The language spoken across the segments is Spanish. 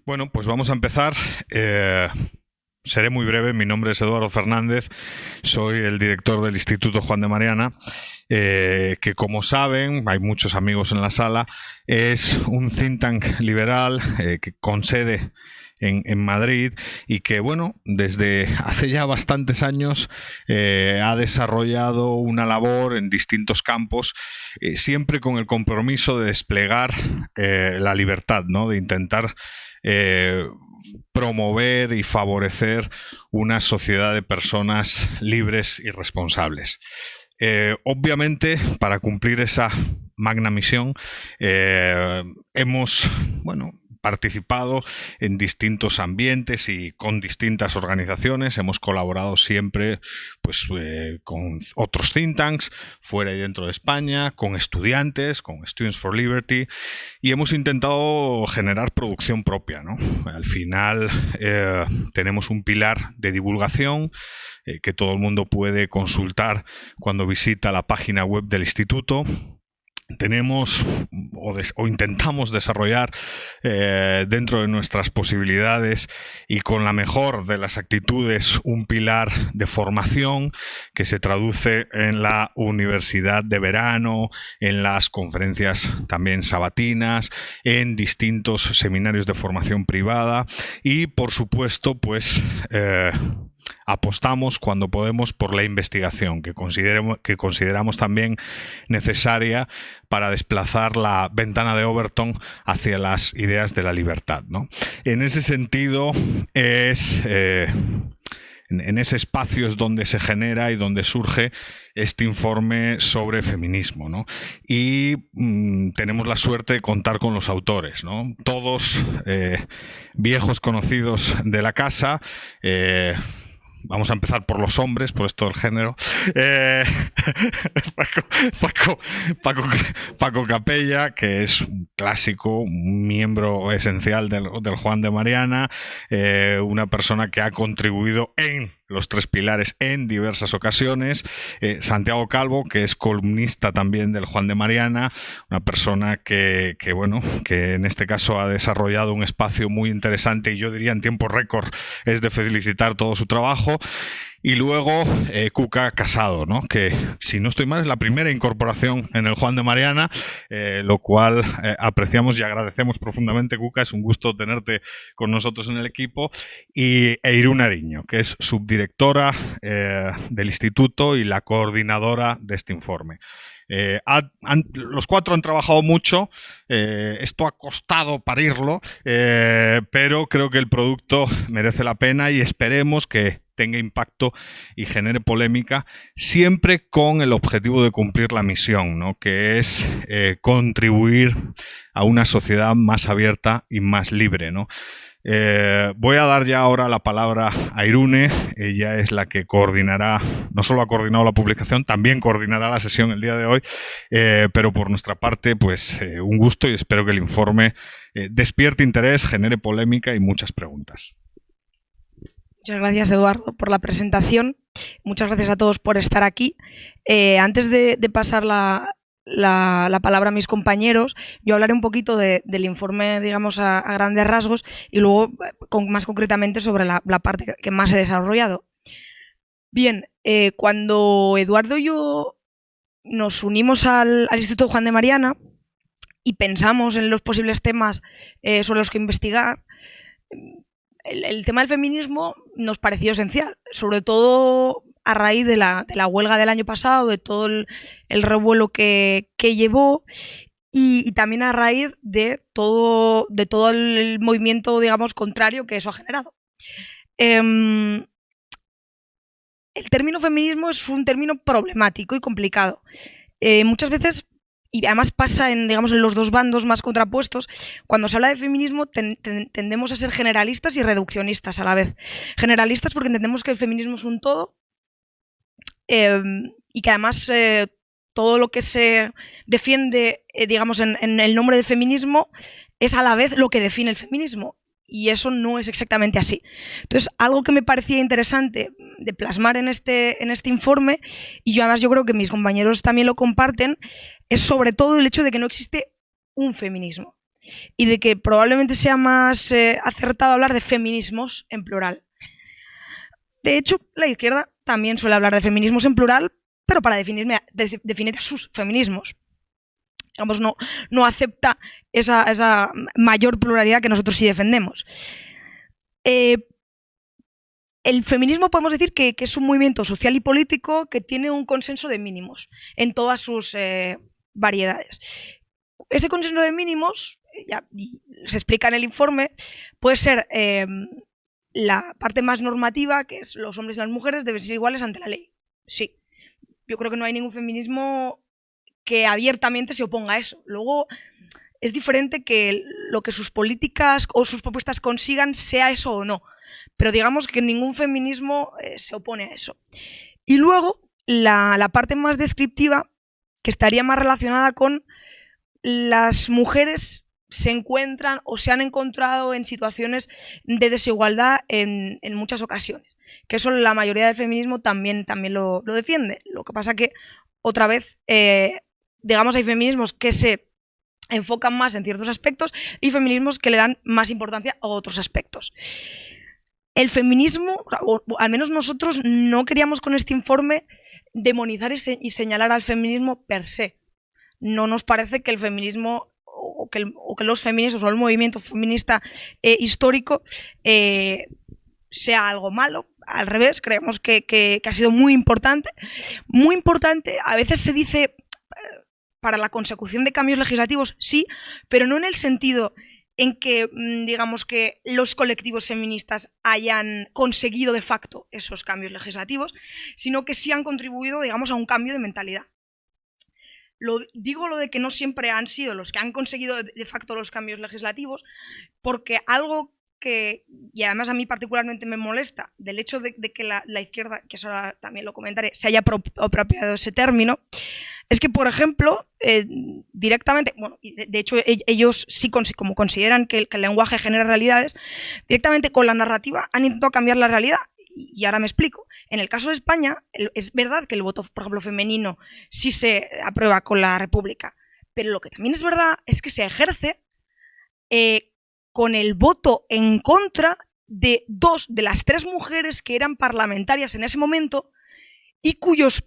Bueno, pues vamos a empezar. Seré muy breve. Mi nombre es Eduardo Fernández. Soy el director del Instituto Juan de Mariana, que, como saben, hay muchos amigos en la sala, es un think tank liberal con sede en Madrid y que, bueno, desde hace ya bastantes años ha desarrollado una labor en distintos campos, siempre con el compromiso de desplegar la libertad, ¿no? De intentar promover y favorecer una sociedad de personas libres y responsables. Obviamente, para cumplir esa magna misión, hemos, participado en distintos ambientes y con distintas organizaciones. Hemos colaborado siempre con otros think tanks fuera y dentro de España, con estudiantes, con Students for Liberty, y hemos intentado generar producción propia, ¿no? Al final tenemos un pilar de divulgación que todo el mundo puede consultar cuando visita la página web del instituto. Tenemos o intentamos desarrollar dentro de nuestras posibilidades y con la mejor de las actitudes un pilar de formación que se traduce en la universidad de verano, en las conferencias también sabatinas, en distintos seminarios de formación privada y, por supuesto, apostamos cuando podemos por la investigación, que consideramos también necesaria para desplazar la ventana de Overton hacia las ideas de la libertad, ¿no? En ese sentido, en ese espacio es donde se genera y donde surge este informe sobre feminismo, ¿no? Y tenemos la suerte de contar con los autores, ¿no? Todos viejos conocidos de la casa. Vamos a empezar por los hombres, por esto del género. Paco Capella, que es un clásico, un miembro esencial del Juan de Mariana, una persona que ha contribuido en los tres pilares en diversas ocasiones. Santiago Calvo, que es columnista también del Juan de Mariana, una persona que en este caso ha desarrollado un espacio muy interesante y yo diría en tiempo récord es de felicitar todo su trabajo. Y luego Cuca Casado, ¿no? Que, si no estoy mal, es la primera incorporación en el Juan de Mariana, lo cual apreciamos y agradecemos profundamente. Cuca, es un gusto tenerte con nosotros en el equipo. Y Irune Ariño, que es subdirectora del instituto y la coordinadora de este informe. Los cuatro han trabajado mucho, esto ha costado parirlo, pero creo que el producto merece la pena y esperemos que tenga impacto y genere polémica, siempre con el objetivo de cumplir la misión, ¿no? Que es contribuir a una sociedad más abierta y más libre, ¿no? Voy a dar ya ahora la palabra a Irune. Ella es la que coordinará, no solo ha coordinado la publicación, también coordinará la sesión el día de hoy, pero por nuestra parte, un gusto y espero que el informe despierte interés, genere polémica y muchas preguntas. Muchas gracias, Eduardo, por la presentación. Muchas gracias a todos por estar aquí. Antes de pasar la palabra a mis compañeros, yo hablaré un poquito del informe, digamos, a grandes rasgos y luego más concretamente sobre la parte que más he desarrollado. Bien, cuando Eduardo y yo nos unimos al Instituto Juan de Mariana y pensamos en los posibles temas sobre los que investigar, el tema del feminismo nos pareció esencial, sobre todo a raíz de la huelga del año pasado, de todo el revuelo que llevó y también a raíz de todo el movimiento, digamos, contrario que eso ha generado. El término feminismo es un término problemático y complicado. Muchas veces, y además pasa en los dos bandos más contrapuestos, cuando se habla de feminismo tendemos a ser generalistas y reduccionistas a la vez. Generalistas porque entendemos que el feminismo es un todo y que además todo lo que se defiende, en el nombre del feminismo es a la vez lo que define el feminismo. Y eso no es exactamente así. Entonces, algo que me parecía interesante de plasmar en este informe, y yo creo que mis compañeros también lo comparten, es sobre todo el hecho de que no existe un feminismo. y de que probablemente sea más acertado hablar de feminismos en plural. De hecho, la izquierda también suele hablar de feminismos en plural, pero para definir a sus feminismos. Digamos, no acepta esa mayor pluralidad que nosotros sí defendemos. El feminismo podemos decir que es un movimiento social y político que tiene un consenso de mínimos en todas sus variedades. Ese consenso de mínimos, ya se explica en el informe, puede ser la parte más normativa, que es los hombres y las mujeres deben ser iguales ante la ley. Sí, yo creo que no hay ningún feminismo que abiertamente se oponga a eso. Luego, es diferente que lo que sus políticas o sus propuestas consigan sea eso o no. Pero digamos que ningún feminismo se opone a eso. Y luego, la parte más descriptiva, que estaría más relacionada con las mujeres se encuentran o se han encontrado en situaciones de desigualdad en muchas ocasiones. Que eso la mayoría del feminismo también lo defiende. Lo que pasa que, otra vez, digamos, hay feminismos que se enfocan más en ciertos aspectos y feminismos que le dan más importancia a otros aspectos. El feminismo, o al menos nosotros, no queríamos con este informe demonizar y señalar al feminismo per se. No nos parece que el feminismo o que los feministas o el movimiento feminista histórico sea algo malo. Al revés, creemos que ha sido muy importante. Muy importante, a veces se dice para la consecución de cambios legislativos, sí, pero no en el sentido en que, digamos, que los colectivos feministas hayan conseguido de facto esos cambios legislativos, sino que sí han contribuido, digamos, a un cambio de mentalidad. Digo lo de que no siempre han sido los que han conseguido de facto los cambios legislativos, porque algo que, y además a mí particularmente me molesta, del hecho de que la izquierda, que eso ahora también lo comentaré, se haya apropiado ese término, es que, por ejemplo, directamente, bueno, de hecho ellos sí como consideran que el lenguaje genera realidades, directamente con la narrativa han intentado cambiar la realidad. Y ahora me explico. En el caso de España, es verdad que el voto, por ejemplo, femenino sí se aprueba con la República, pero lo que también es verdad es que se ejerce con el voto en contra de 2 de las 3 mujeres que eran parlamentarias en ese momento y cuyos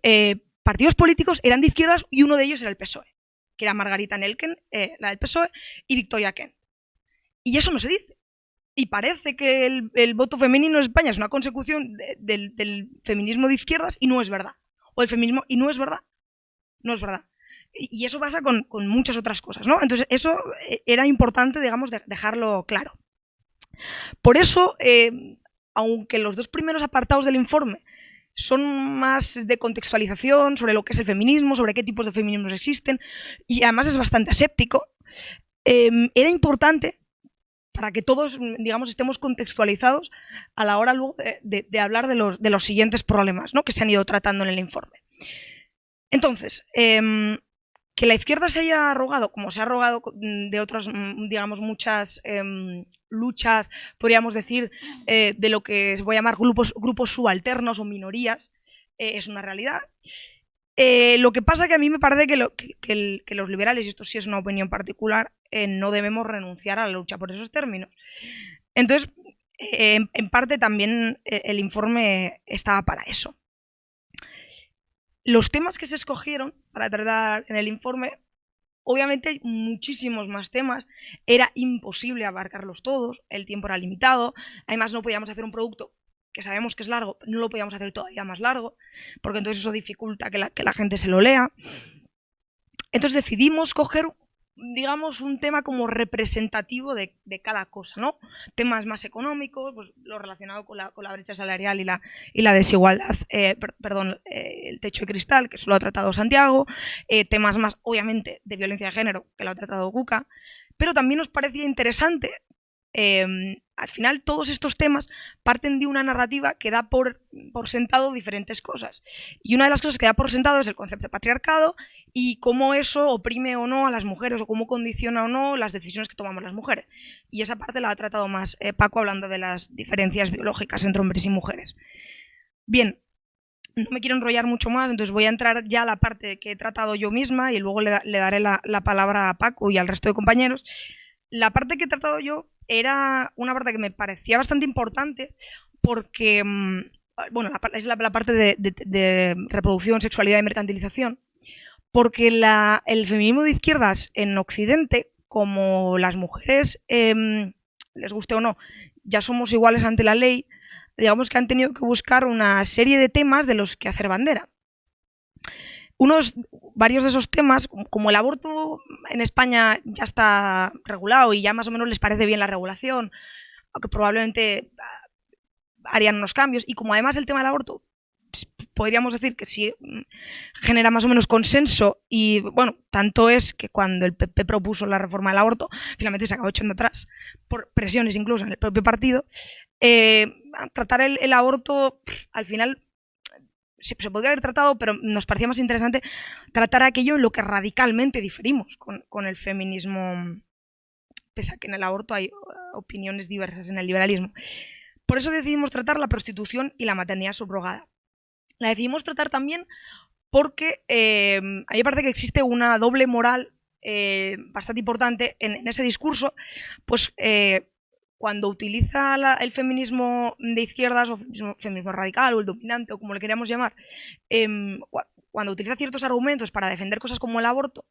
partidos políticos eran de izquierdas, y uno de ellos era el PSOE, que era Margarita Nelken, la del PSOE, y Victoria Kent. Y eso no se dice. Y parece que el voto femenino en España es una consecución del feminismo de izquierdas, y no es verdad. O el feminismo, y no es verdad. No es verdad. Y eso pasa con muchas otras cosas, ¿no? Entonces, eso era importante, digamos, dejarlo claro. Por eso, aunque los 2 primeros apartados del informe son más de contextualización sobre lo que es el feminismo, sobre qué tipos de feminismos existen, y además es bastante aséptico, era importante para que todos, digamos, estemos contextualizados a la hora luego de hablar de los siguientes problemas, ¿no?, que se han ido tratando en el informe. Entonces, que la izquierda se haya arrogado, como se ha arrogado de otras, digamos, muchas luchas, podríamos decir, de lo que se voy a llamar grupos subalternos o minorías, es una realidad. Lo que pasa que a mí me parece que los liberales, y esto sí es una opinión particular, no debemos renunciar a la lucha por esos términos. Entonces, en parte también el informe estaba para eso. Los temas que se escogieron para tratar en el informe, obviamente hay muchísimos más temas, era imposible abarcarlos todos, el tiempo era limitado, además no podíamos hacer un producto que sabemos que es largo, no lo podíamos hacer todavía más largo, porque entonces eso dificulta que la gente se lo lea. Entonces decidimos coger, digamos, un tema como representativo de cada cosa, ¿no? Temas más económicos, pues lo relacionado con la brecha salarial y la desigualdad, el techo de cristal, que eso lo ha tratado Santiago, temas más, obviamente, de violencia de género, que lo ha tratado Cuca, pero también nos parecía interesante. Al final todos estos temas parten de una narrativa que da por sentado diferentes cosas, y una de las cosas que da por sentado es el concepto de patriarcado y cómo eso oprime o no a las mujeres, o cómo condiciona o no las decisiones que tomamos las mujeres, y esa parte la ha tratado más Paco, hablando de las diferencias biológicas entre hombres y mujeres. Bien, no me quiero enrollar mucho más, entonces voy a entrar ya a la parte que he tratado yo misma y luego le daré la palabra a Paco y al resto de compañeros. la parte que he tratado yo era una parte que me parecía bastante importante porque, bueno, es la parte de reproducción, sexualidad y mercantilización, porque el feminismo de izquierdas en Occidente, como las mujeres, les guste o no, ya somos iguales ante la ley, digamos que han tenido que buscar una serie de temas de los que hacer bandera. Varios de esos temas, como el aborto en España ya está regulado y ya más o menos les parece bien la regulación, aunque probablemente harían unos cambios, y como además el tema del aborto podríamos decir que sí genera más o menos consenso, y bueno, tanto es que cuando el PP propuso la reforma del aborto, finalmente se acabó echando atrás, por presiones incluso en el propio partido, tratar el aborto, al final se podría haber tratado, pero nos parecía más interesante tratar aquello en lo que radicalmente diferimos con el feminismo, pese a que en el aborto hay opiniones diversas en el liberalismo. Por eso decidimos tratar la prostitución y la maternidad subrogada. La decidimos tratar también porque a mí me parece que existe una doble moral bastante importante en ese discurso, pues cuando utiliza el feminismo de izquierdas o feminismo radical o el dominante o como le queramos llamar, cuando utiliza ciertos argumentos para defender cosas como el aborto,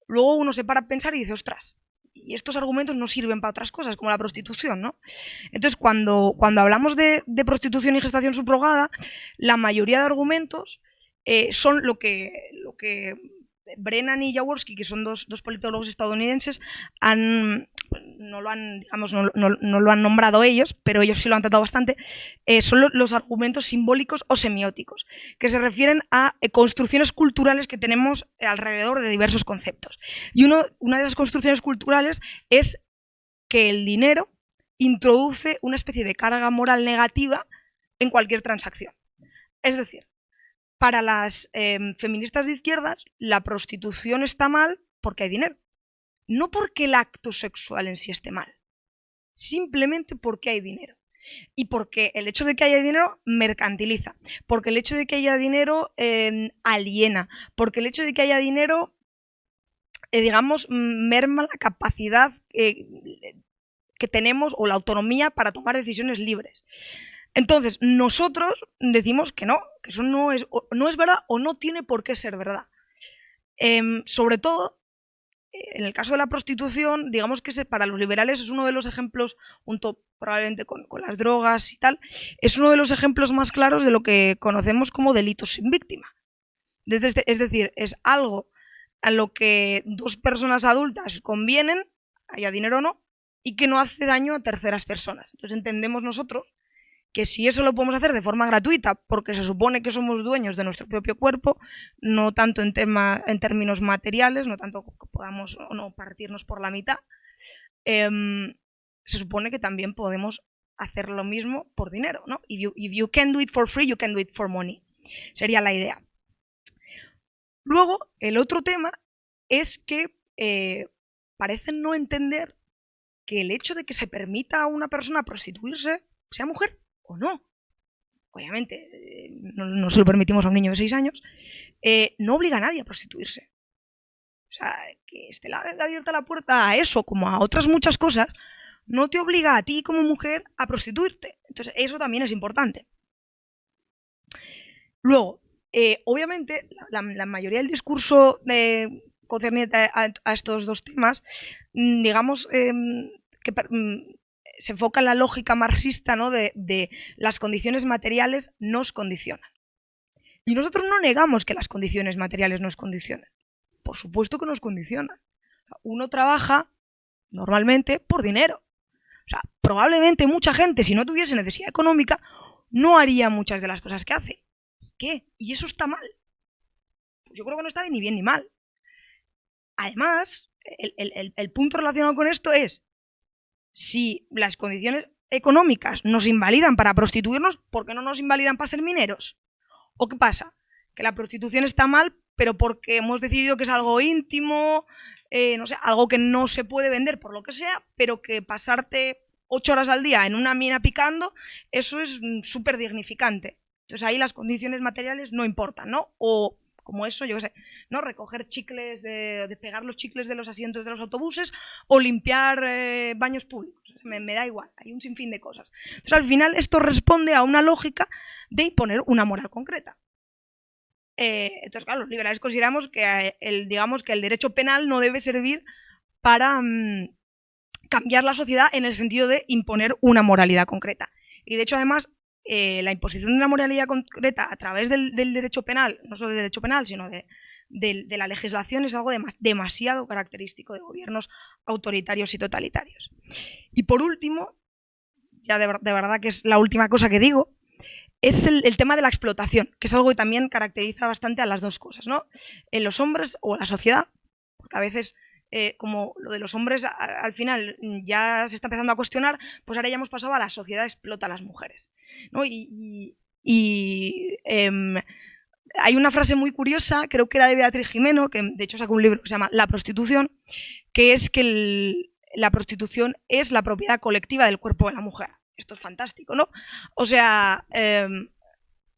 luego uno se para a pensar y dice, ostras, y estos argumentos no sirven para otras cosas, como la prostitución, ¿no? Entonces, cuando hablamos de prostitución y gestación subrogada, la mayoría de argumentos son lo que Brennan y Jaworski, que son dos politólogos estadounidenses, no lo han nombrado ellos, pero ellos sí lo han tratado bastante, son los argumentos simbólicos o semióticos, que se refieren a construcciones culturales que tenemos alrededor de diversos conceptos. Y una de las construcciones culturales es que el dinero introduce una especie de carga moral negativa en cualquier transacción. Es decir, para las feministas de izquierdas, la prostitución está mal porque hay dinero. No porque el acto sexual en sí esté mal, simplemente porque hay dinero. Y porque el hecho de que haya dinero mercantiliza, porque el hecho de que haya dinero aliena, porque el hecho de que haya dinero, digamos, merma la capacidad que tenemos o la autonomía para tomar decisiones libres. Entonces, nosotros decimos que no, que eso no es verdad o no tiene por qué ser verdad. Sobre todo, en el caso de la prostitución, digamos que para los liberales es uno de los ejemplos, junto probablemente con las drogas y tal, es uno de los ejemplos más claros de lo que conocemos como delitos sin víctima. Es decir, es algo a lo que dos personas adultas convienen, haya dinero o no, y que no hace daño a terceras personas. Entonces entendemos nosotros que si eso lo podemos hacer de forma gratuita, porque se supone que somos dueños de nuestro propio cuerpo, no tanto en términos materiales, no tanto que podamos o no partirnos por la mitad, se supone que también podemos hacer lo mismo por dinero, ¿no? If you can do it for free, you can do it for money. Sería la idea. Luego, el otro tema es que parecen no entender que el hecho de que se permita a una persona prostituirse, sea mujer o no, obviamente no se lo permitimos a un niño de 6 años, no obliga a nadie a prostituirse. O sea, que esté abierta la puerta a eso, como a otras muchas cosas, no te obliga a ti como mujer a prostituirte. Entonces, eso también es importante. Luego, obviamente, la mayoría del discurso concerniente a estos dos temas, digamos que se enfoca en la lógica marxista, ¿no? de las condiciones materiales nos condicionan. Y nosotros no negamos que las condiciones materiales nos condicionen. Por supuesto que nos condicionan. Uno trabaja normalmente por dinero. O sea, probablemente mucha gente, si no tuviese necesidad económica, no haría muchas de las cosas que hace. ¿Qué? Y eso está mal. Yo creo que no está ni bien ni mal. Además, el punto relacionado con esto es, si las condiciones económicas nos invalidan para prostituirnos, ¿por qué no nos invalidan para ser mineros? ¿O qué pasa? Que la prostitución está mal, pero porque hemos decidido que es algo íntimo, no sé, algo que no se puede vender por lo que sea, pero que pasarte 8 horas al día en una mina picando, eso es súper dignificante. Entonces ahí las condiciones materiales no importan, ¿no? O como eso, yo qué sé, ¿no? Recoger chicles, despegar los chicles de los asientos de los autobuses o limpiar baños públicos. Me da igual, hay un sinfín de cosas. Entonces, al final, esto responde a una lógica de imponer una moral concreta. Entonces, claro, los liberales consideramos que digamos que el derecho penal no debe servir para cambiar la sociedad en el sentido de imponer una moralidad concreta. Y de hecho, además, la imposición de una moralidad concreta a través del derecho penal, no solo del derecho penal, sino de la legislación, es algo demasiado característico de gobiernos autoritarios y totalitarios. Y por último, ya de verdad que es la última cosa que digo, es el tema de la explotación, que es algo que también caracteriza bastante a las dos cosas, ¿no? En los hombres o la sociedad, porque a veces como lo de los hombres al final ya se está empezando a cuestionar, pues ahora ya hemos pasado a la sociedad explota a las mujeres, ¿no? Hay una frase muy curiosa, creo que era de Beatriz Gimeno, que de hecho sacó un libro que se llama La prostitución, que es que la prostitución es la propiedad colectiva del cuerpo de la mujer. Esto es fantástico, ¿no? O sea,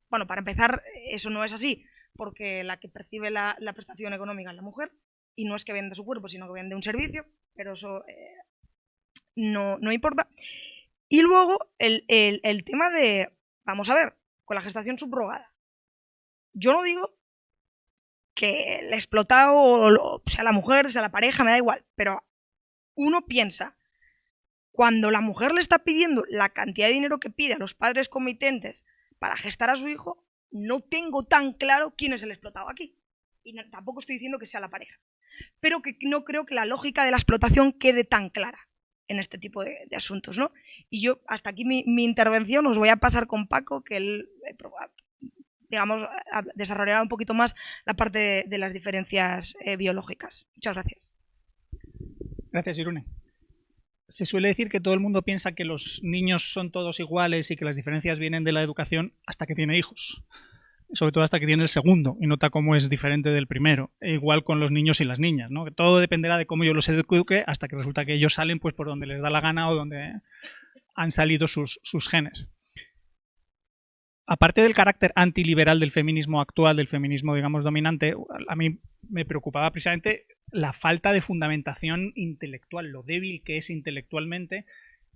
bueno, para empezar, eso no es así, porque la que percibe la prestación económica es la mujer, y no es que venda su cuerpo, sino que vende un servicio, pero eso no importa. Y luego el tema de, vamos a ver, con la gestación subrogada. Yo no digo que el explotado, o sea la mujer, sea la pareja, me da igual, pero uno piensa, cuando la mujer le está pidiendo la cantidad de dinero que pide a los padres comitentes para gestar a su hijo, no tengo tan claro quién es el explotado aquí. Y tampoco estoy diciendo que sea la pareja. Pero que no creo que la lógica de la explotación quede tan clara en este tipo de asuntos, ¿no? Y yo, hasta aquí mi intervención, os voy a pasar con Paco, que él, digamos, desarrollará un poquito más la parte de las diferencias biológicas. Muchas gracias. Gracias, Irune. Se suele decir que todo el mundo piensa que los niños son todos iguales y que las diferencias vienen de la educación hasta que tiene hijos. Sobre todo hasta que tiene el segundo y nota cómo es diferente del primero. E igual con los niños y las niñas, ¿no? Que todo dependerá de cómo yo los eduque hasta que resulta que ellos salen pues por donde les da la gana o donde han salido sus genes. Aparte del carácter antiliberal del feminismo actual, del feminismo, digamos, dominante, a mí me preocupaba precisamente la falta de fundamentación intelectual, lo débil que es intelectualmente,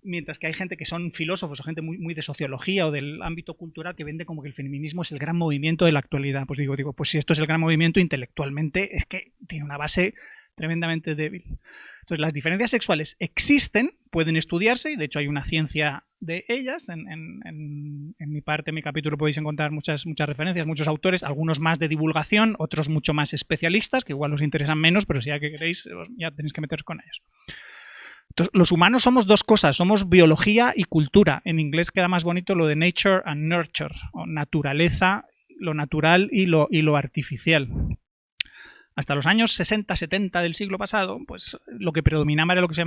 mientras que hay gente que son filósofos o gente muy de sociología o del ámbito cultural que vende como que el feminismo es el gran movimiento de la actualidad. Pues digo, pues si esto es el gran movimiento, intelectualmente es que tiene una base tremendamente débil. Entonces, las diferencias sexuales existen, pueden estudiarse, y de hecho hay una ciencia de ellas. En mi parte, en mi capítulo, podéis encontrar muchas referencias, muchos autores, algunos más de divulgación, otros mucho más especialistas, que igual os interesan menos, pero si ya que queréis, ya tenéis que meteros con ellos. Entonces, los humanos somos dos cosas, somos biología y cultura. En inglés queda más bonito lo de nature and nurture, o naturaleza, lo natural y lo artificial. Hasta los años 60-70 del siglo pasado, pues lo que predominaba era lo que se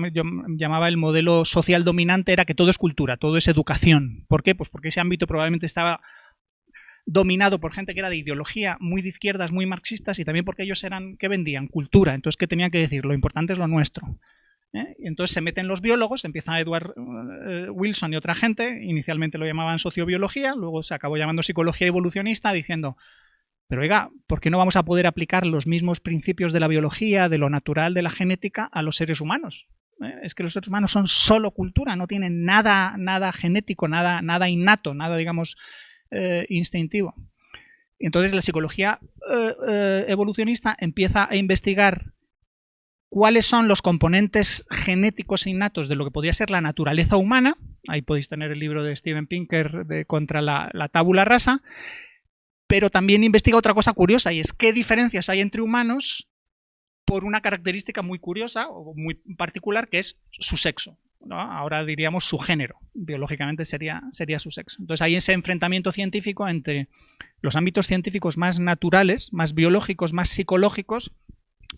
llamaba el modelo social dominante, era que todo es cultura, todo es educación. ¿Por qué? Pues porque ese ámbito probablemente estaba dominado por gente que era de ideología muy de izquierdas, muy marxistas, y también porque ellos eran, ¿qué vendían? Cultura. Entonces, ¿qué tenían que decir? Lo importante es lo nuestro. Y entonces se meten los biólogos, empieza Edward Wilson y otra gente, inicialmente lo llamaban sociobiología, luego se acabó llamando psicología evolucionista, diciendo, pero oiga, ¿por qué no vamos a poder aplicar los mismos principios de la biología, de lo natural, de la genética a los seres humanos? Es que los seres humanos son solo cultura, no tienen nada genético, nada innato, nada, digamos, instintivo. Y entonces la psicología evolucionista empieza a investigar cuáles son los componentes genéticos innatos de lo que podría ser la naturaleza humana. Ahí podéis tener el libro de Steven Pinker de Contra la tabula rasa. Pero también investiga otra cosa curiosa, y es qué diferencias hay entre humanos por una característica muy curiosa o muy particular, que es su sexo, ¿no? Ahora diríamos su género, biológicamente sería su sexo. Entonces hay ese enfrentamiento científico entre los ámbitos científicos más naturales, más biológicos, más psicológicos,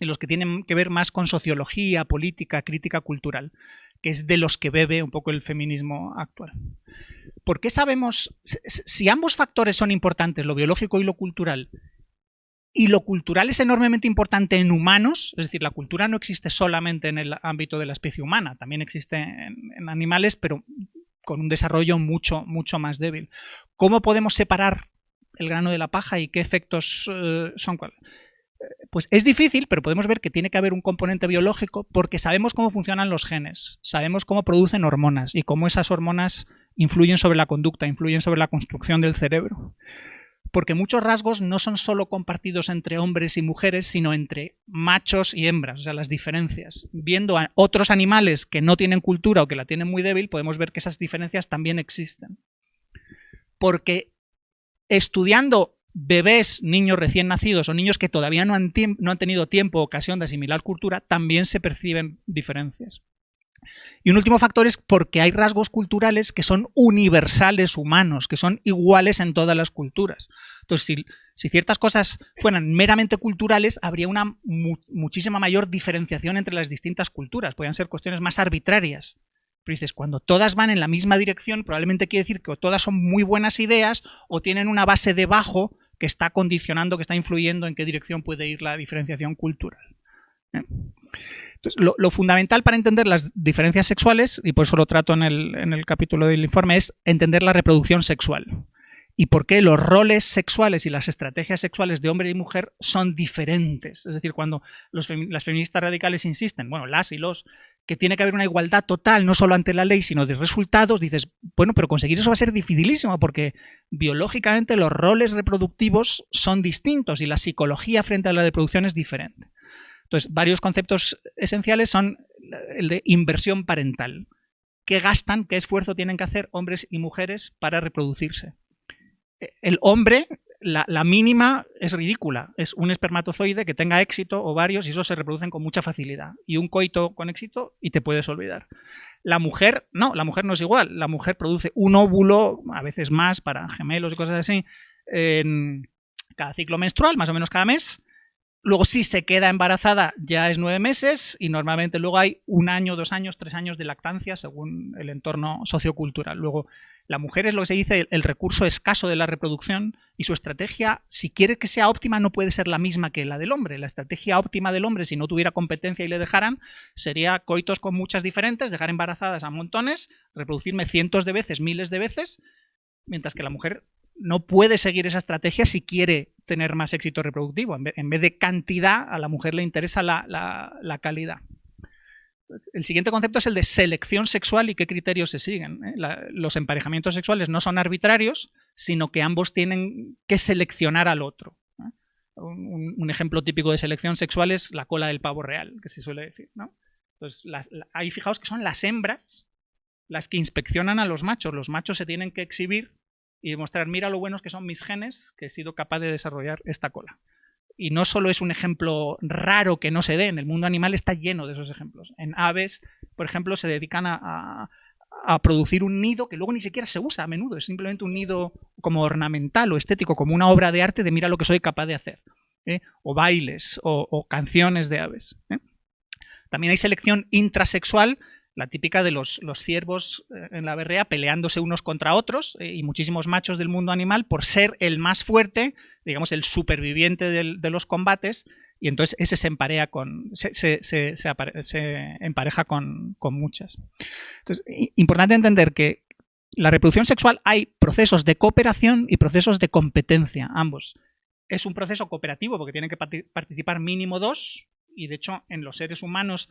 y los que tienen que ver más con sociología, política, crítica cultural, que es de los que bebe un poco el feminismo actual. ¿Por qué sabemos, si ambos factores son importantes, lo biológico y lo cultural es enormemente importante en humanos, es decir, la cultura no existe solamente en el ámbito de la especie humana, también existe en animales, pero con un desarrollo mucho más débil? ¿Cómo podemos separar el grano de la paja y qué efectos son cuáles. Pues es difícil, pero podemos ver que tiene que haber un componente biológico porque sabemos cómo funcionan los genes, sabemos cómo producen hormonas y cómo esas hormonas influyen sobre la conducta, influyen sobre la construcción del cerebro. Porque muchos rasgos no son solo compartidos entre hombres y mujeres, sino entre machos y hembras, o sea, las diferencias. Viendo a otros animales que no tienen cultura o que la tienen muy débil, podemos ver que esas diferencias también existen. Porque estudiando bebés, niños recién nacidos o niños que todavía no han tenido tiempo o ocasión de asimilar cultura, también se perciben diferencias. Y un último factor es porque hay rasgos culturales que son universales humanos, que son iguales en todas las culturas. Entonces, si ciertas cosas fueran meramente culturales, habría una muchísima mayor diferenciación entre las distintas culturas. Podrían ser cuestiones más arbitrarias. Pero dices, cuando todas van en la misma dirección, probablemente quiere decir que o todas son muy buenas ideas o tienen una base debajo que está condicionando, que está influyendo en qué dirección puede ir la diferenciación cultural. Entonces, lo fundamental para entender las diferencias sexuales, y por eso lo trato en el capítulo del informe, es entender la reproducción sexual. Y por qué los roles sexuales y las estrategias sexuales de hombre y mujer son diferentes. Es decir, cuando las feministas radicales insisten, bueno, las y los, que tiene que haber una igualdad total, no solo ante la ley, sino de resultados, dices, bueno, pero conseguir eso va a ser dificilísimo porque biológicamente los roles reproductivos son distintos y la psicología frente a la reproducción es diferente. Entonces, varios conceptos esenciales son el de inversión parental. ¿Qué gastan, qué esfuerzo tienen que hacer hombres y mujeres para reproducirse? El hombre, la mínima es ridícula. Es un espermatozoide que tenga éxito o varios y esos se reproducen con mucha facilidad. Y un coito con éxito y te puedes olvidar. La mujer no es igual. La mujer produce un óvulo, a veces más, para gemelos y cosas así, en cada ciclo menstrual, más o menos cada mes. Luego, si se queda embarazada, ya es 9 meses y normalmente luego hay 1 año, 2 años, 3 años de lactancia según el entorno sociocultural. Luego, la mujer es lo que se dice el recurso escaso de la reproducción y su estrategia, si quiere que sea óptima, no puede ser la misma que la del hombre. La estrategia óptima del hombre, si no tuviera competencia y le dejaran, sería coitos con muchas diferentes, dejar embarazadas a montones, reproducirme cientos de veces, miles de veces, mientras que la mujer no puede seguir esa estrategia si quiere tener más éxito reproductivo. En vez de cantidad, a la mujer le interesa la calidad. El siguiente concepto es el de selección sexual y qué criterios se siguen. Los emparejamientos sexuales no son arbitrarios, sino que ambos tienen que seleccionar al otro. Un ejemplo típico de selección sexual es la cola del pavo real, que se suele decir, ¿no? Entonces, ahí fijaos que son las hembras las que inspeccionan a los machos. Los machos se tienen que exhibir y demostrar, mira lo buenos que son mis genes, que he sido capaz de desarrollar esta cola. Y no solo es un ejemplo raro que no se dé, en el mundo animal está lleno de esos ejemplos. En aves, por ejemplo, se dedican a producir un nido que luego ni siquiera se usa a menudo, es simplemente un nido como ornamental o estético, como una obra de arte de mira lo que soy capaz de hacer. O bailes, o canciones de aves. También hay selección intrasexual, la típica de los ciervos en la berrea peleándose unos contra otros y muchísimos machos del mundo animal por ser el más fuerte, digamos el superviviente de los combates, y entonces ese se empareja con muchas. Entonces, importante entender que la reproducción sexual hay procesos de cooperación y procesos de competencia, ambos. Es un proceso cooperativo porque tienen que participar mínimo 2, y de hecho en los seres humanos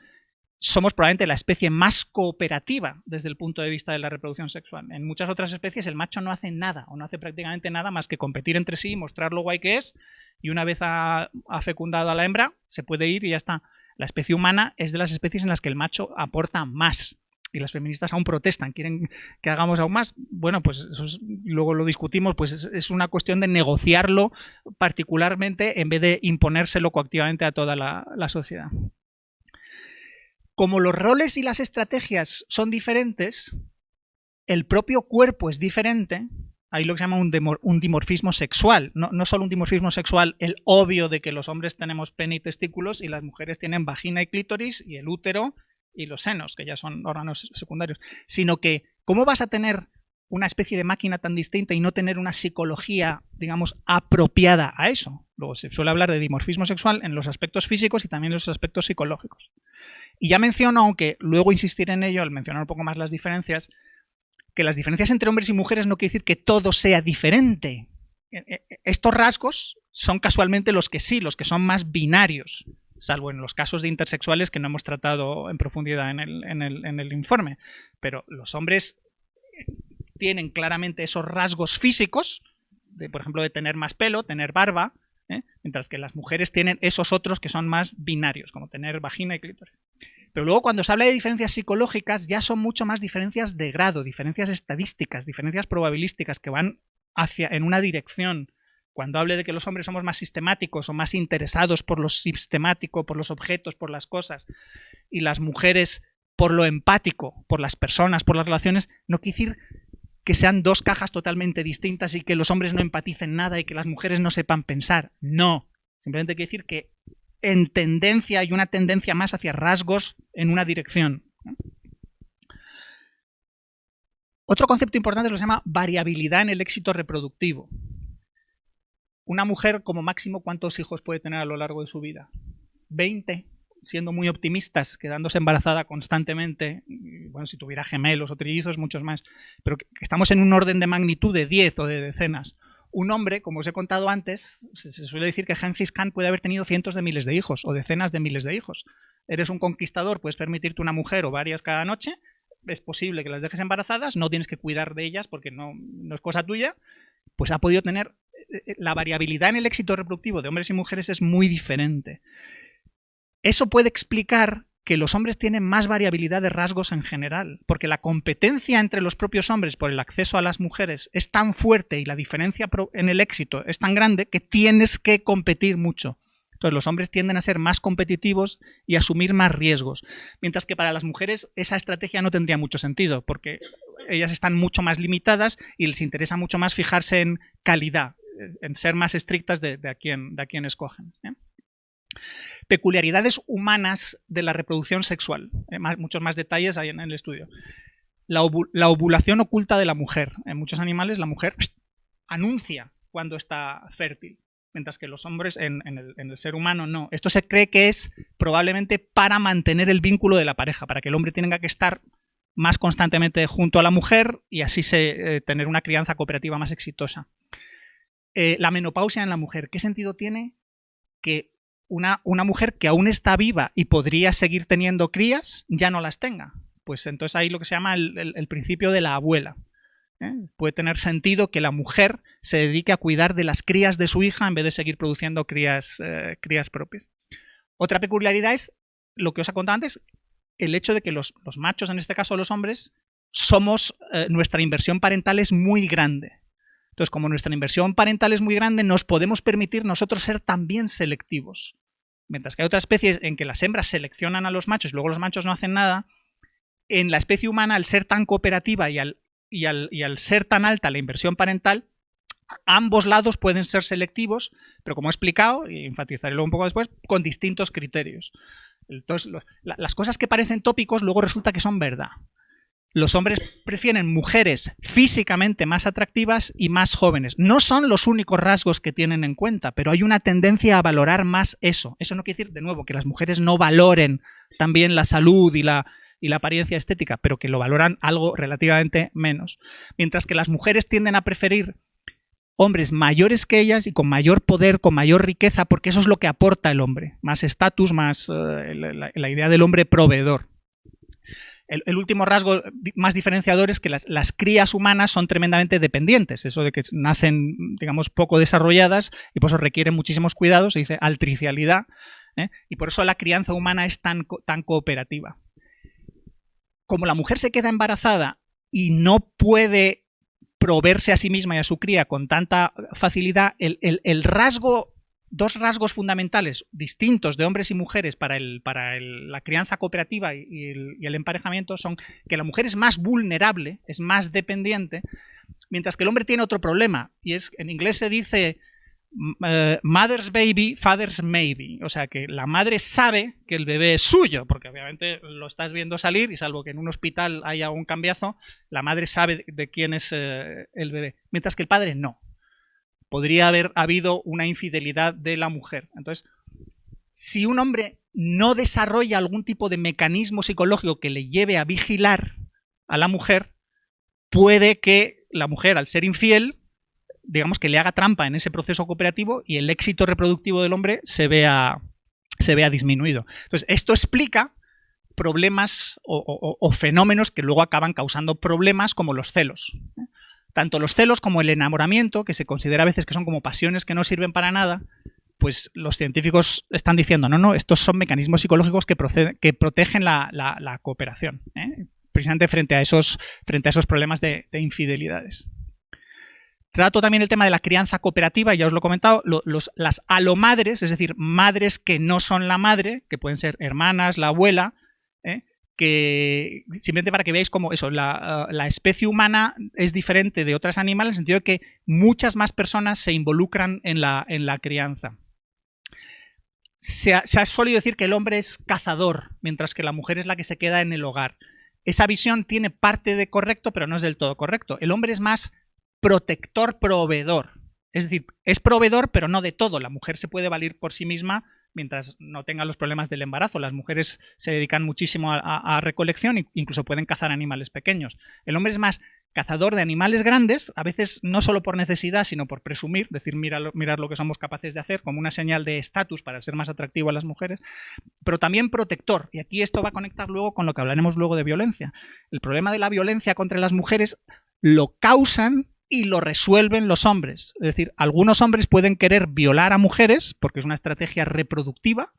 somos probablemente la especie más cooperativa desde el punto de vista de la reproducción sexual. En muchas otras especies el macho no hace nada o no hace prácticamente nada más que competir entre sí, mostrar lo guay que es, y una vez ha fecundado a la hembra se puede ir y ya está. La especie humana es de las especies en las que el macho aporta más y las feministas aún protestan, quieren que hagamos aún más. Bueno, pues eso luego lo discutimos, pues es una cuestión de negociarlo particularmente en vez de imponérselo coactivamente a toda la sociedad. Como los roles y las estrategias son diferentes, el propio cuerpo es diferente. Hay lo que se llama un dimorfismo sexual. No solo un dimorfismo sexual, el obvio de que los hombres tenemos pene y testículos y las mujeres tienen vagina y clítoris y el útero y los senos, que ya son órganos secundarios, sino que ¿cómo vas a tener una especie de máquina tan distinta y no tener una psicología, digamos, apropiada a eso? Luego se suele hablar de dimorfismo sexual en los aspectos físicos y también en los aspectos psicológicos. Y ya menciono, aunque luego insistiré en ello al mencionar un poco más las diferencias, que las diferencias entre hombres y mujeres no quiere decir que todo sea diferente. estos rasgos son casualmente los que son más binarios, salvo en los casos de intersexuales que no hemos tratado en profundidad en el informe. Pero los hombres tienen claramente esos rasgos físicos, por ejemplo, de tener más pelo, tener barba, mientras que las mujeres tienen esos otros que son más binarios, como tener vagina y clítoris. Pero luego cuando se habla de diferencias psicológicas ya son mucho más diferencias de grado, diferencias estadísticas, diferencias probabilísticas que van en una dirección. Cuando hable de que los hombres somos más sistemáticos o más interesados por lo sistemático, por los objetos, por las cosas, y las mujeres por lo empático, por las personas, por las relaciones, no quiere decir que sean dos cajas totalmente distintas y que los hombres no empaticen nada y que las mujeres no sepan pensar. No. Simplemente quiere decir que en tendencia hay una tendencia más hacia rasgos en una dirección. Otro concepto importante es lo que se llama variabilidad en el éxito reproductivo. Una mujer, como máximo, ¿cuántos hijos puede tener a lo largo de su vida? 20, siendo muy optimistas, quedándose embarazada constantemente. Bueno, si tuviera gemelos o trillizos, muchos más. Pero estamos en un orden de magnitud de 10 o de decenas. Un hombre, como os he contado antes, se suele decir que Gengis Khan puede haber tenido cientos de miles de hijos o decenas de miles de hijos. Eres un conquistador, puedes permitirte una mujer o varias cada noche. Es posible que las dejes embarazadas, no tienes que cuidar de ellas porque no es cosa tuya. Pues ha podido tener... La variabilidad en el éxito reproductivo de hombres y mujeres es muy diferente. Eso puede explicar que los hombres tienen más variabilidad de rasgos en general, porque la competencia entre los propios hombres por el acceso a las mujeres es tan fuerte y la diferencia en el éxito es tan grande que tienes que competir mucho. Entonces los hombres tienden a ser más competitivos y asumir más riesgos, mientras que para las mujeres esa estrategia no tendría mucho sentido, porque ellas están mucho más limitadas y les interesa mucho más fijarse en calidad, en ser más estrictas de a quién escogen. Peculiaridades humanas de la reproducción sexual. Muchos más detalles hay en el estudio. La ovulación oculta de la mujer. En muchos animales la mujer anuncia cuando está fértil, mientras que los hombres en el ser humano no. Esto se cree que es probablemente para mantener el vínculo de la pareja, para que el hombre tenga que estar más constantemente junto a la mujer y así tener una crianza cooperativa más exitosa. La menopausia en la mujer. ¿Qué sentido tiene que una mujer que aún está viva y podría seguir teniendo crías ya no las tenga? Pues entonces ahí lo que se llama el principio de la abuela. Puede tener sentido que la mujer se dedique a cuidar de las crías de su hija en vez de seguir produciendo crías propias. Otra peculiaridad es lo que os he contado antes, el hecho de que los machos, en este caso los hombres, nuestra inversión parental es muy grande. Entonces, como nuestra inversión parental es muy grande, nos podemos permitir nosotros ser también selectivos. Mientras que hay otras especies en que las hembras seleccionan a los machos y luego los machos no hacen nada, en la especie humana, al ser tan cooperativa y al ser tan alta la inversión parental, ambos lados pueden ser selectivos, pero como he explicado, y enfatizaré luego un poco después, con distintos criterios. Entonces, las cosas que parecen tópicos luego resulta que son verdad. Los hombres prefieren mujeres físicamente más atractivas y más jóvenes. No son los únicos rasgos que tienen en cuenta, pero hay una tendencia a valorar más eso. Eso no quiere decir, de nuevo, que las mujeres no valoren también la salud y la apariencia estética, pero que lo valoran algo relativamente menos. Mientras que las mujeres tienden a preferir hombres mayores que ellas y con mayor poder, con mayor riqueza, porque eso es lo que aporta el hombre. Más estatus, más la idea del hombre proveedor. El último rasgo más diferenciador es que las crías humanas son tremendamente dependientes, eso de que nacen, digamos, poco desarrolladas y por eso requieren muchísimos cuidados, se dice altricialidad, y por eso la crianza humana es tan cooperativa. Como la mujer se queda embarazada y no puede proveerse a sí misma y a su cría con tanta facilidad, dos rasgos fundamentales distintos de hombres y mujeres para la crianza cooperativa y el emparejamiento son que la mujer es más vulnerable, es más dependiente, mientras que el hombre tiene otro problema, y es, en inglés se dice mother's baby, father's maybe, o sea que la madre sabe que el bebé es suyo, porque obviamente lo estás viendo salir y salvo que en un hospital haya un cambiazo, la madre sabe de quién es el bebé, mientras que el padre no. Podría haber habido una infidelidad de la mujer. Entonces, si un hombre no desarrolla algún tipo de mecanismo psicológico que le lleve a vigilar a la mujer, puede que la mujer, al ser infiel, digamos que le haga trampa en ese proceso cooperativo y el éxito reproductivo del hombre se vea disminuido. Entonces, esto explica problemas o fenómenos que luego acaban causando problemas como los celos. Tanto los celos como el enamoramiento, que se considera a veces que son como pasiones que no sirven para nada, pues los científicos están diciendo, no, estos son mecanismos psicológicos que protegen la cooperación, precisamente frente a esos problemas de infidelidades. Trato también el tema de la crianza cooperativa, ya os lo he comentado, las alomadres, es decir, madres que no son la madre, que pueden ser hermanas, la abuela, que simplemente para que veáis cómo eso, la especie humana es diferente de otros animales, en el sentido de que muchas más personas se involucran en la crianza. Se ha solido decir que el hombre es cazador, mientras que la mujer es la que se queda en el hogar. Esa visión tiene parte de correcto, pero no es del todo correcto. El hombre es más protector-proveedor. Es decir, es proveedor, pero no de todo. La mujer se puede valer por sí misma mientras no tenga los problemas del embarazo. Las mujeres se dedican muchísimo a recolección e incluso pueden cazar animales pequeños. El hombre es más cazador de animales grandes, a veces no solo por necesidad, sino por presumir, decir, mirar lo que somos capaces de hacer, como una señal de estatus para ser más atractivo a las mujeres, pero también protector. Y aquí esto va a conectar luego con lo que hablaremos luego de violencia. El problema de la violencia contra las mujeres lo causan y lo resuelven los hombres. Es decir, algunos hombres pueden querer violar a mujeres porque es una estrategia reproductiva,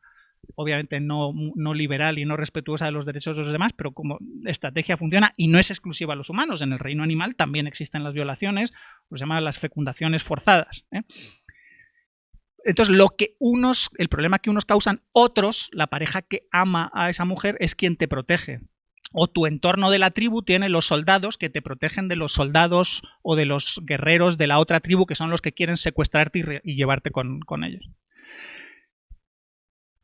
obviamente no liberal y no respetuosa de los derechos de los demás, pero como estrategia funciona y no es exclusiva a los humanos. En el reino animal también existen las violaciones, se llaman las fecundaciones forzadas. Entonces, el problema que unos causan, otros, la pareja que ama a esa mujer, es quien te protege. O tu entorno de la tribu tiene los soldados que te protegen de los soldados o de los guerreros de la otra tribu, que son los que quieren secuestrarte y llevarte con ellos.